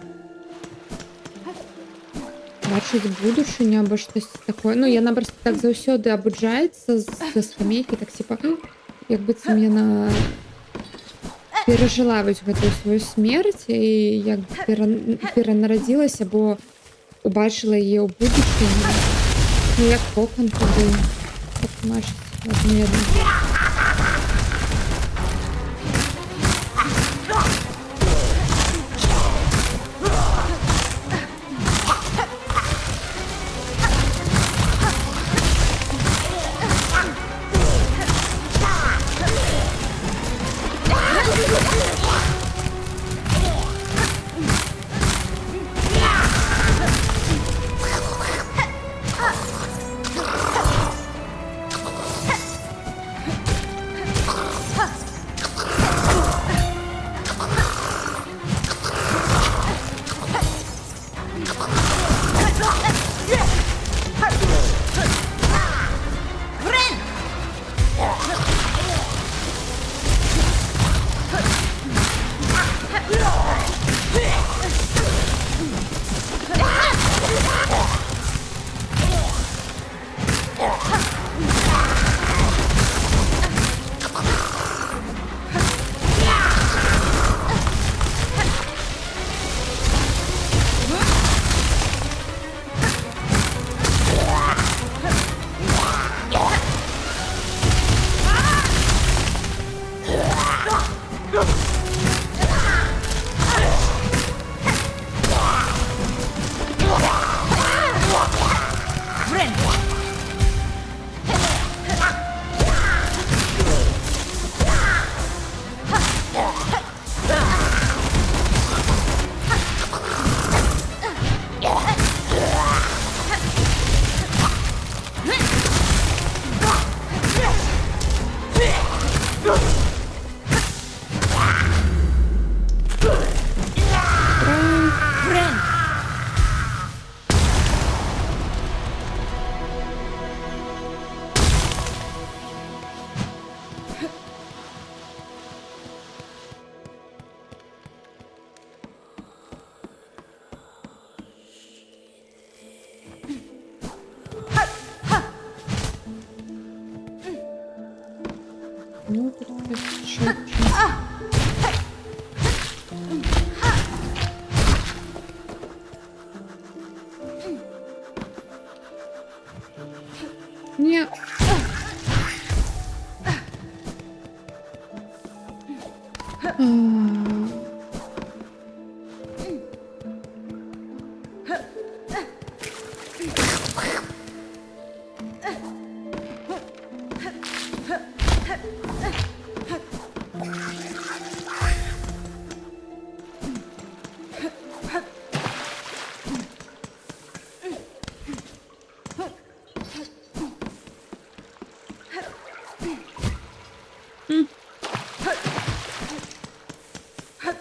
будучыню або щось таке. Ну, яна просто так заўсёды абуджаецца з скамейкі, так типа, як быццам яна перажыла вось гэтую сваю смерць і як перанарадзілася, бо убачыла яе ў будучыні. Ну, як кокон туды. Так, бачыць, адмерна. Ну, тут хтось шепче. Ні.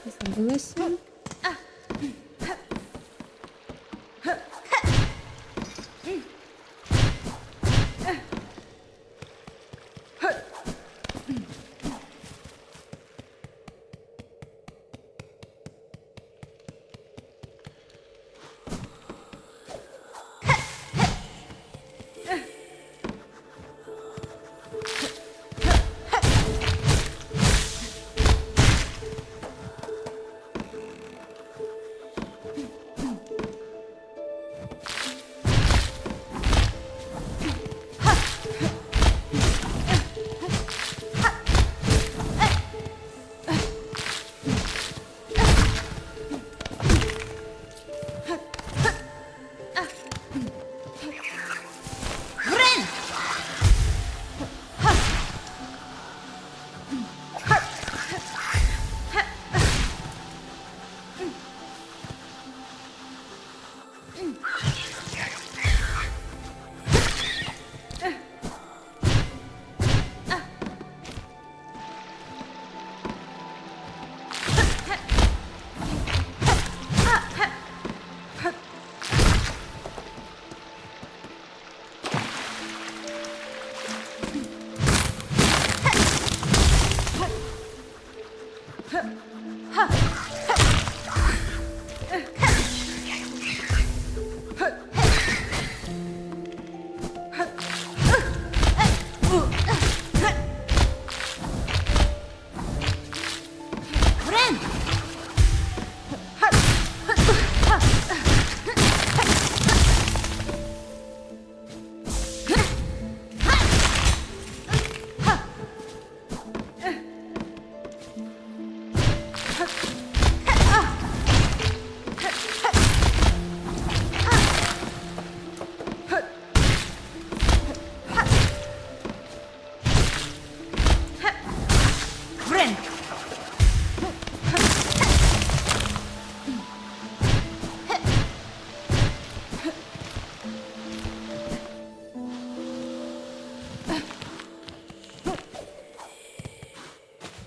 Забылася.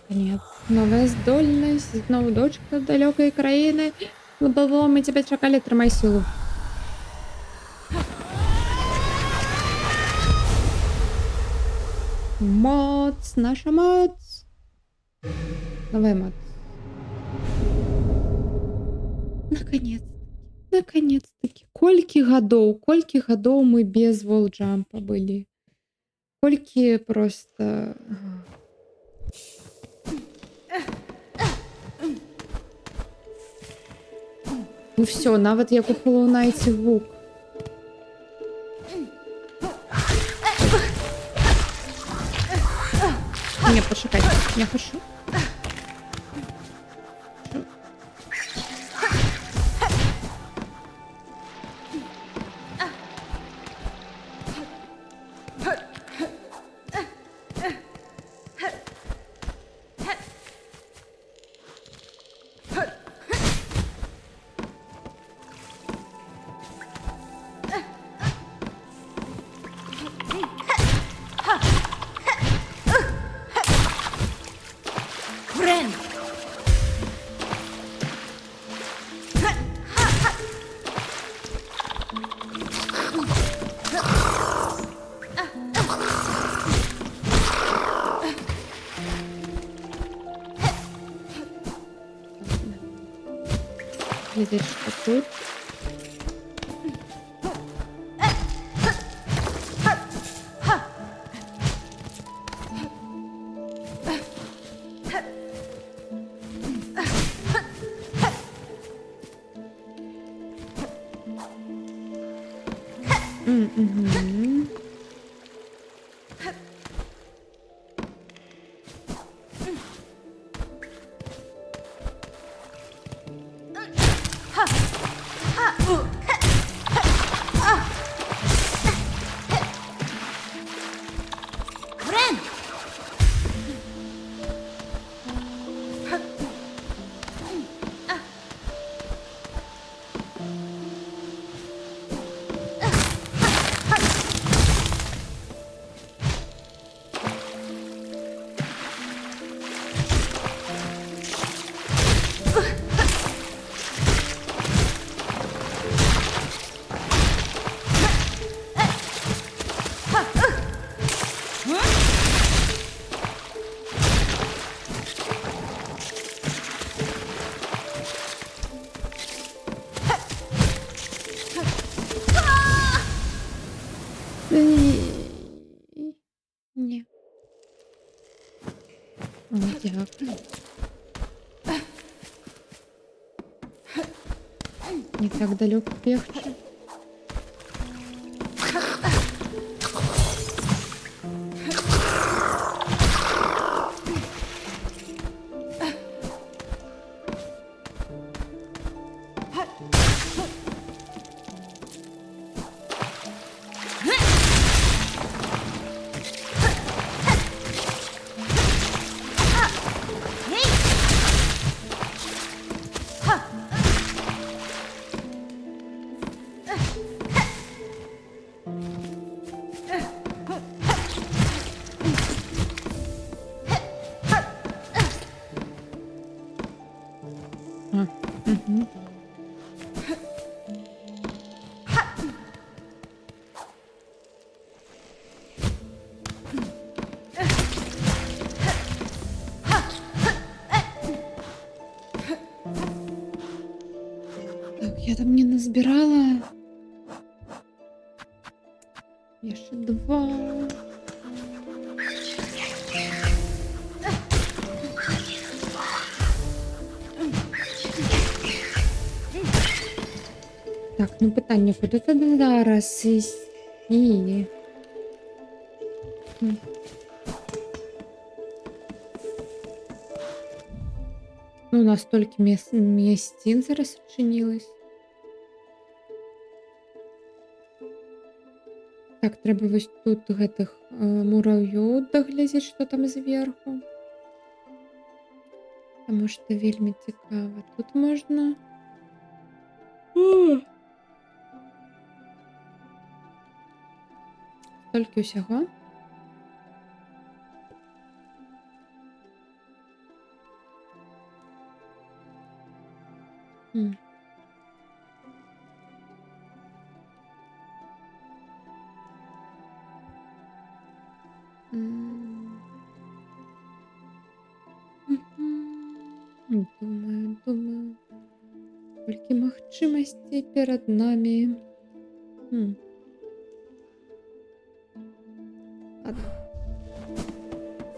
Нет. Новая здольность, знову дочка далекої країни. Лобово, ми тебе чекали, тримай силу. Моц, наша моц. Новая моц. Наконец-таки. Колькі гадоў мы без волджампа былі. Колькі просто... Ну все, нават як у Hollow Knight гук. Не, почекай, я хочу. Видишь, что тут. О, дякую. Не так далеко бегче. А, угу. Так, я там не назбирала. Я ще 2. Так, ну питання, куди ти зараз і. Ну, у нас стільки містин зараз відчинилось. Так, треба ось тут гэтых мурав'ю доглядзець, що там зверху. Тому що вельми цікаво. Тут можна. Стільки усього. Думаю. Скільки магчимостей перед нами. Ладно.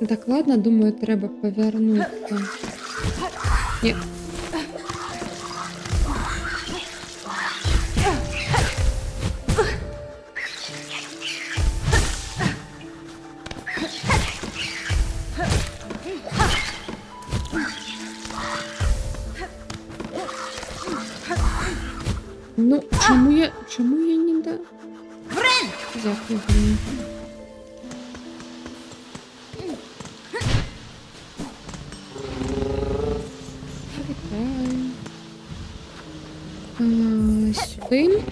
Так, ладно, думаю, треба повернутися. Ні. Ну, чому я не да? Дякую, Грин. Сюди.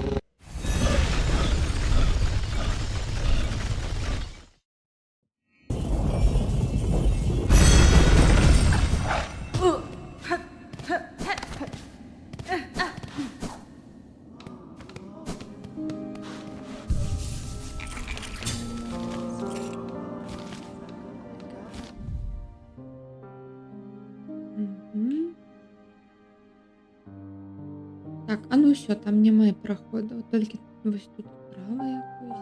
Так, а ну все, там немає проходу, тільки ось тут справа якось.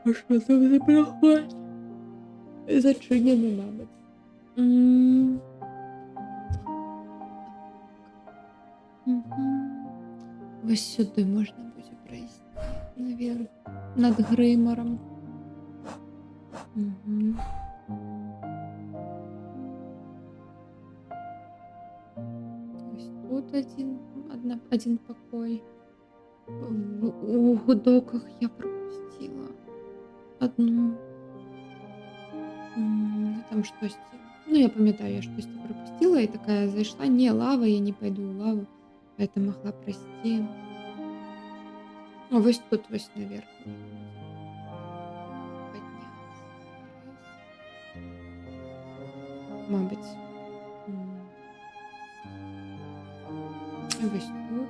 А що там за проход? Зачинено, мабуть. Ось сюди можна буде пройти, наверх, над гримором. Тут один покой. У гудоках я пропустила одну. Там щось. Ну, я пам'ятаю, я щось пропустила, і така зайшла. Не, лава, я не пойду в лаву. Это могла пройти. А ось тут, ось наверх. Подняться. Мабуть. Ось тут.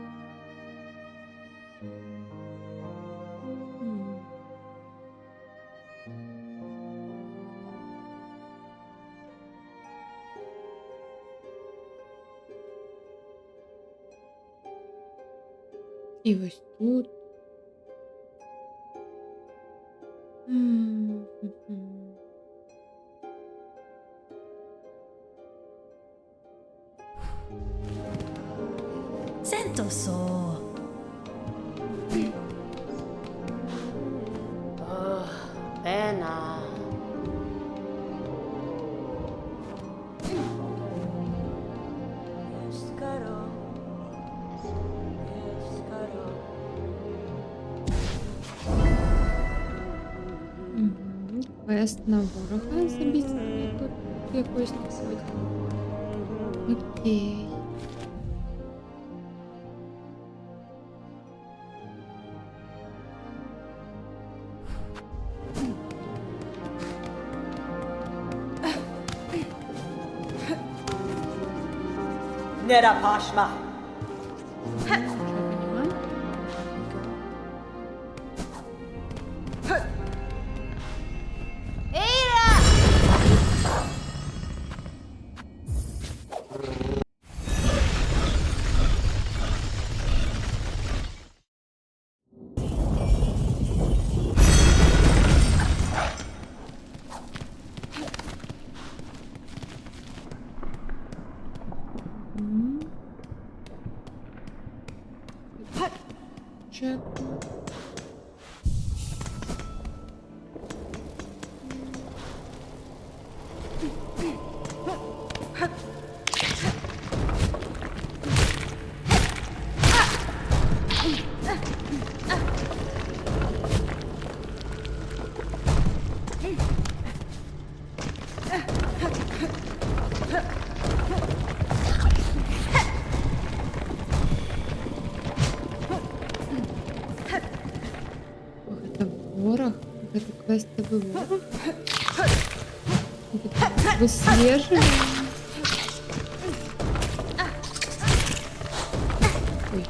І ось тут. Pena. Мгм. Квест на ворога забійся тут якось знаходить. Окей. Nerapashma. Ага. Мгм. Чек. Ох, это ворог. Это квестовый ворог. Это выслеживание. Ой.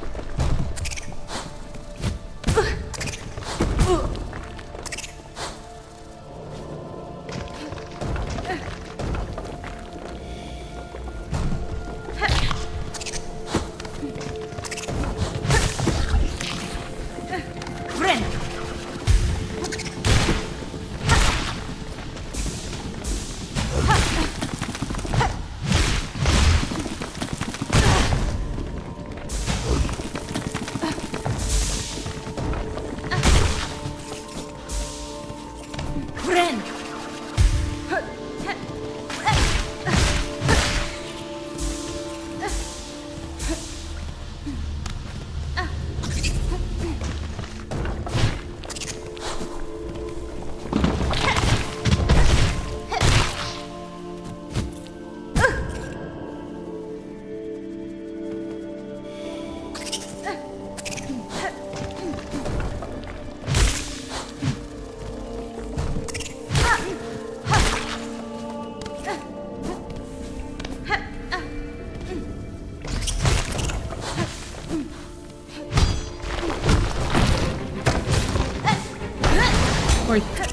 Ой. Так,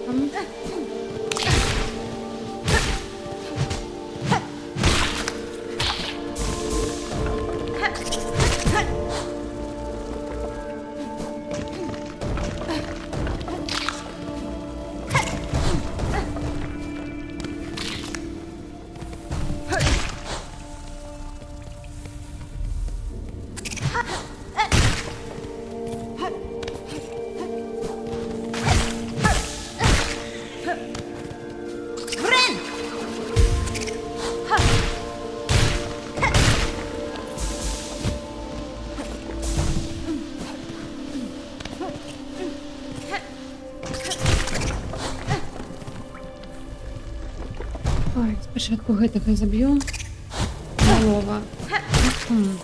добре, так. Ой, спочатку гэтага заб'ю. Малого. Мгм.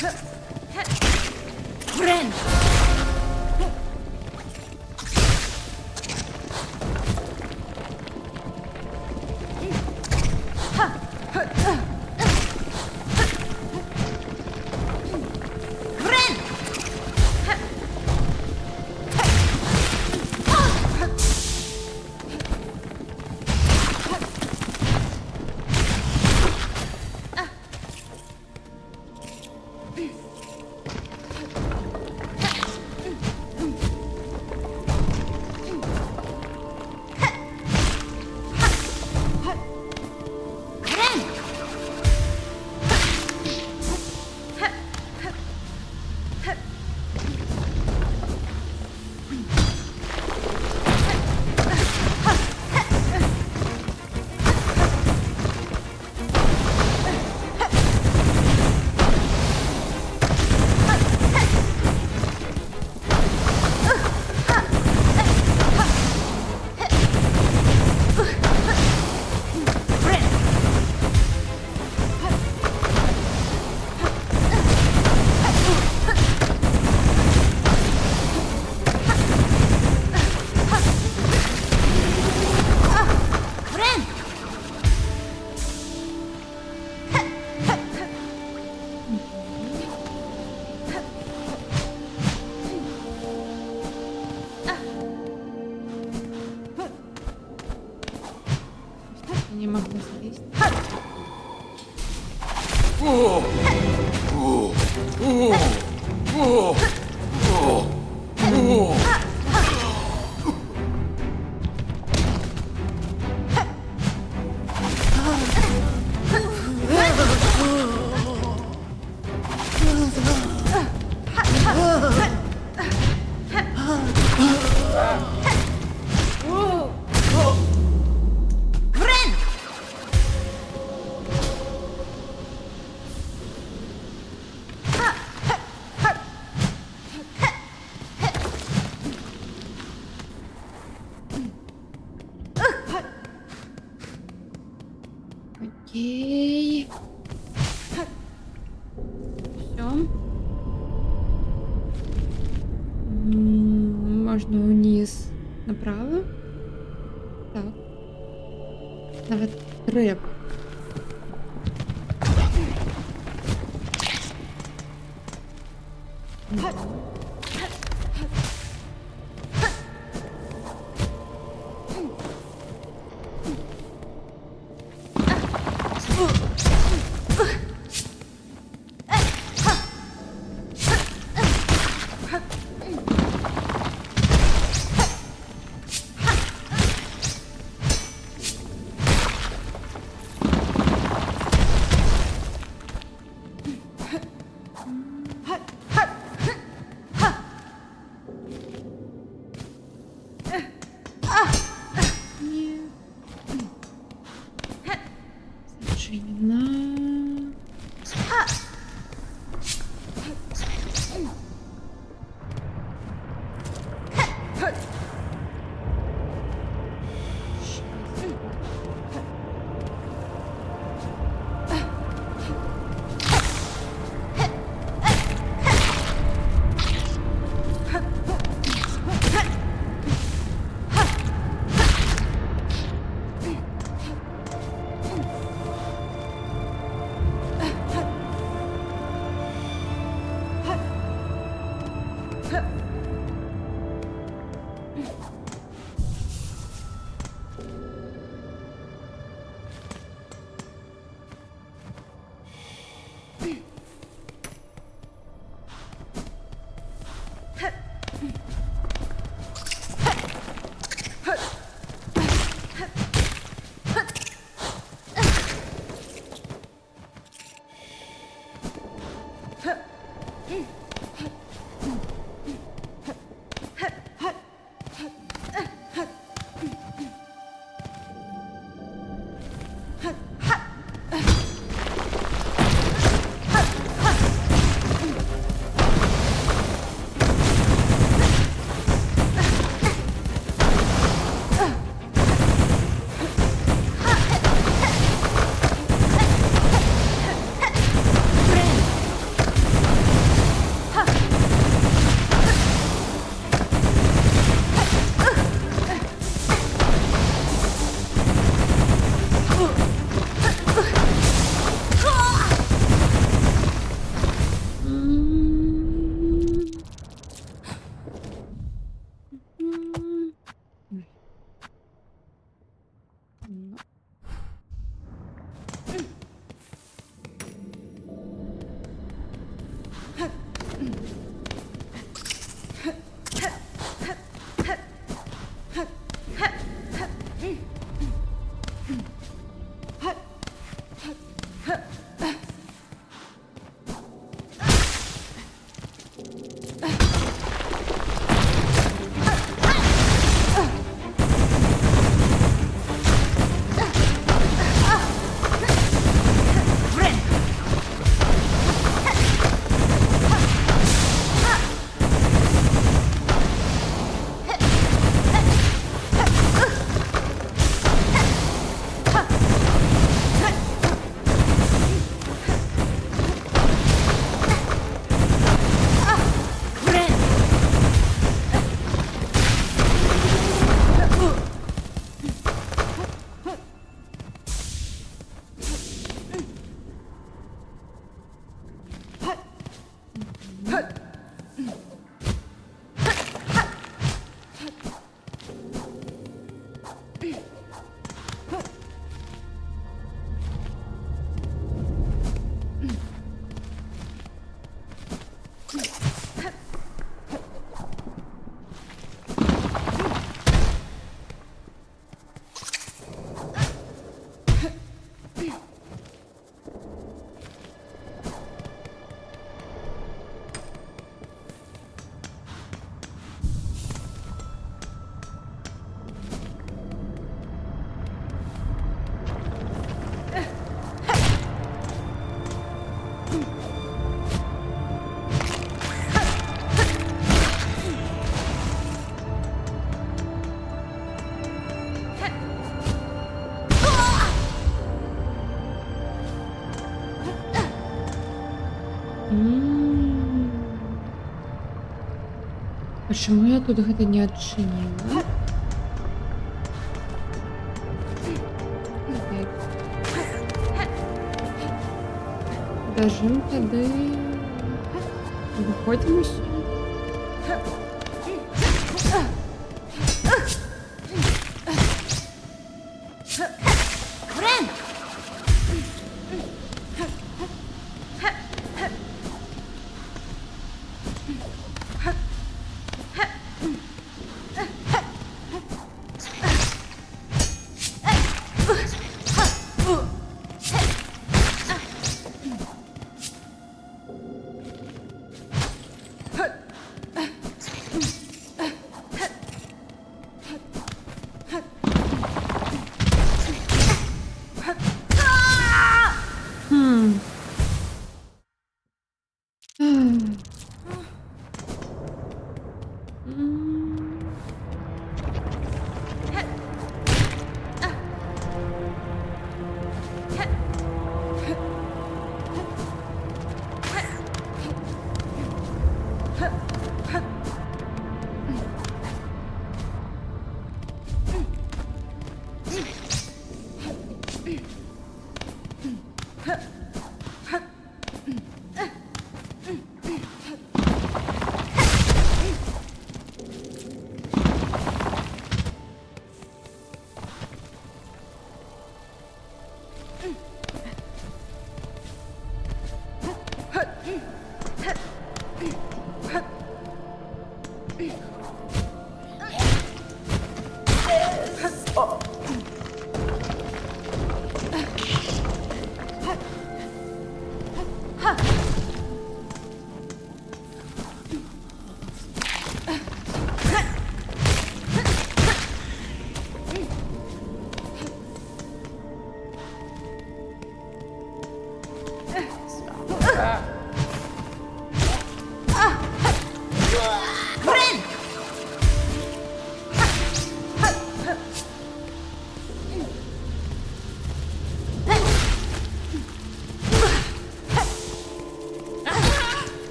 Я не могу залезть. Окей. Все. Можно вниз направо. Так. Навіть треба. Зачинена. А чому я тут гэта не адчыніла? Дажым тады выходзім усё.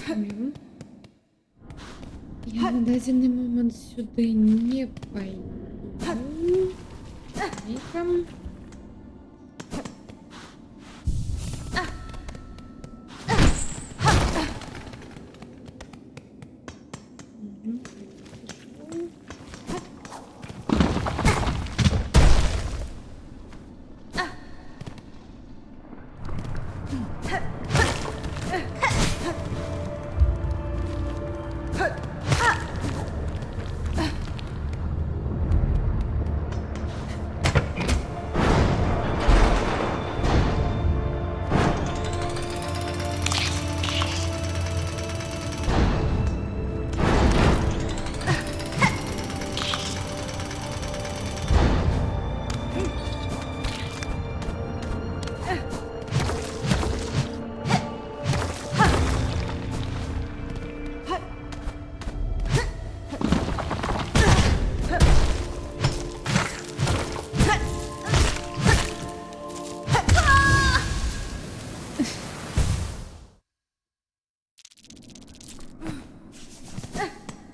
Мгм. Я на дадзений момент сюди не пойду. І там. Мгм.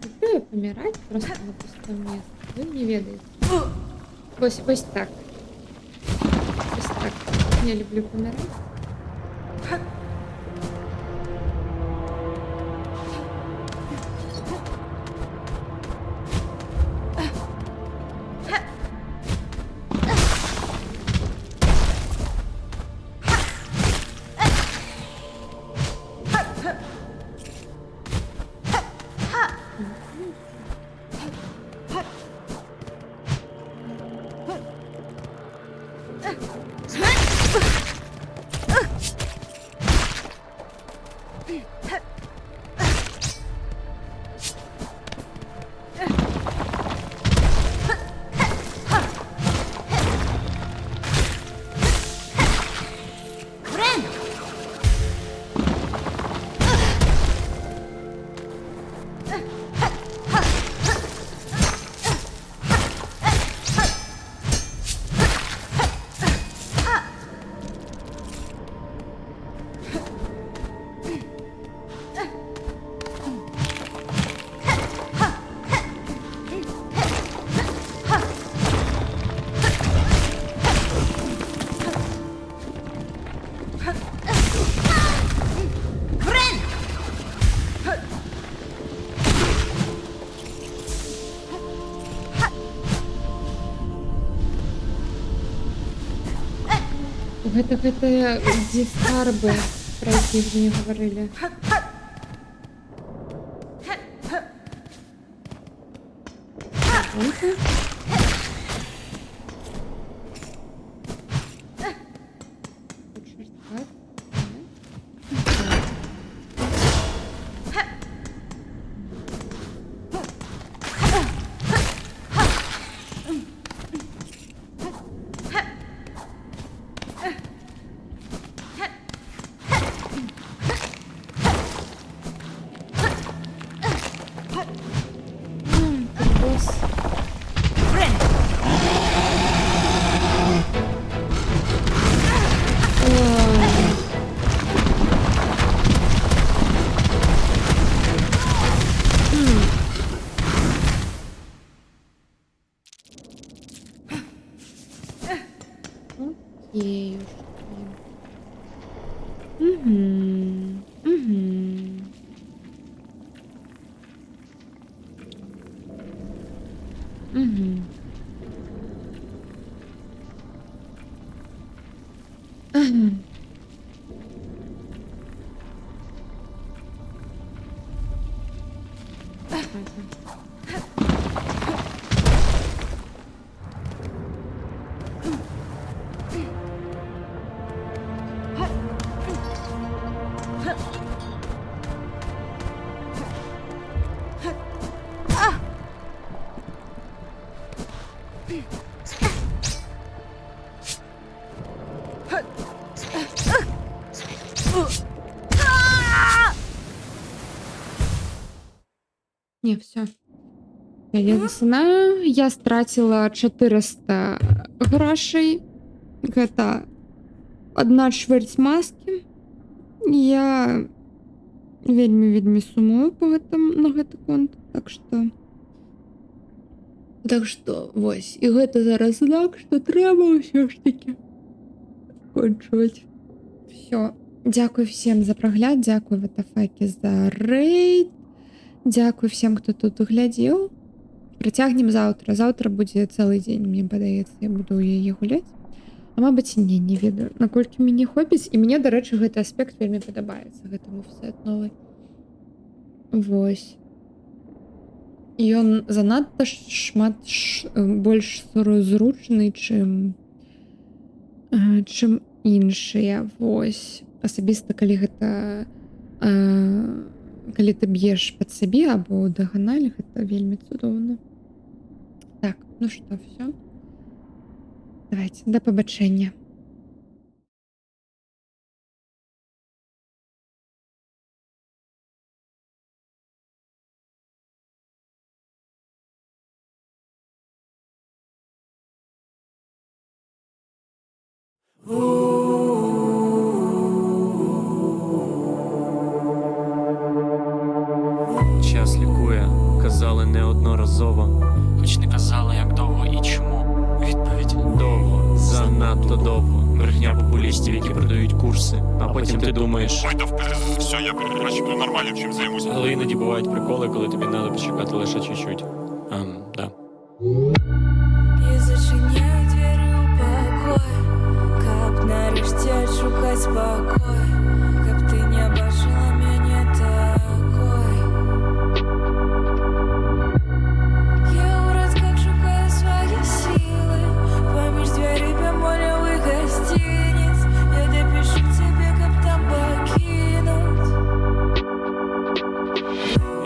Люблю помирать просто на пустом месте. Вы не ведаете. Ось так. Ось так. Я люблю помирать. Гэта дзе скарбы, пра якіх мне гаварылі. Скарбонка. Шорткат. Босс. Окей. Мгм. Мгм. Мгм. Ага. Не, все. Я засынаю. Я страціла 400 грошай. Гэта одна чверть маски. Я вельмі сумую на гэты конт. Так што, вось. І гэта зараз знак, што трэба ўсё ж такі скончваць. Всё. Дзякую всем за прагляд, дзякую Ватафакі за рэйд. Дзякую всем, хто тут глядзеў. Працягнем заўтра. Заўтра будзе цэлы дзень, мне падаецца, я буду ў яе гуляць. А мабыць, не ведаю, наколькі мяне хопіць. І мне, дарэчы, гэты аспект вельмі падабаецца, гэты мувсет новы. Вось. Ён занадта шмат больш зручны, чым іншыя. Вось. Асабіста, калі гэта калі ты б'еш пад сабе або ў дыяганаль, гэта вельмі цудоўна. Так, ну што, всё. Давайте, да пабачэння. Час лікує, казали неодноразово. Хоч не казали, як довго і чому. Відповідь Довго, занадто довго. Брехня популістів, які продають курси. А потім ти думаєш, Ой, да все, я краще буду нормальним, чим займусь. але іноді бувають приколи, коли тобі треба почекати лише чуть-чуть. Да. Я зачиняю двері у покой, каб нарешті шукать спокой, каб ты не бачила мяне такой. Я урод, как шукаю свои силы, поміж двері бемолевых гостиниц. Я допишу тебе, каб там покинуть.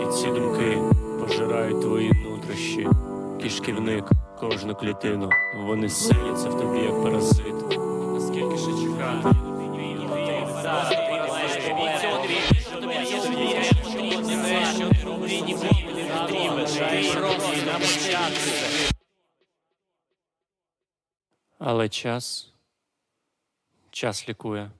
І ці думки пожирають твої нутрощі. Кишківник, кожну клітину. Вони селяться в тобі, як паразит. Наскільки ще чекати? Але час лікує.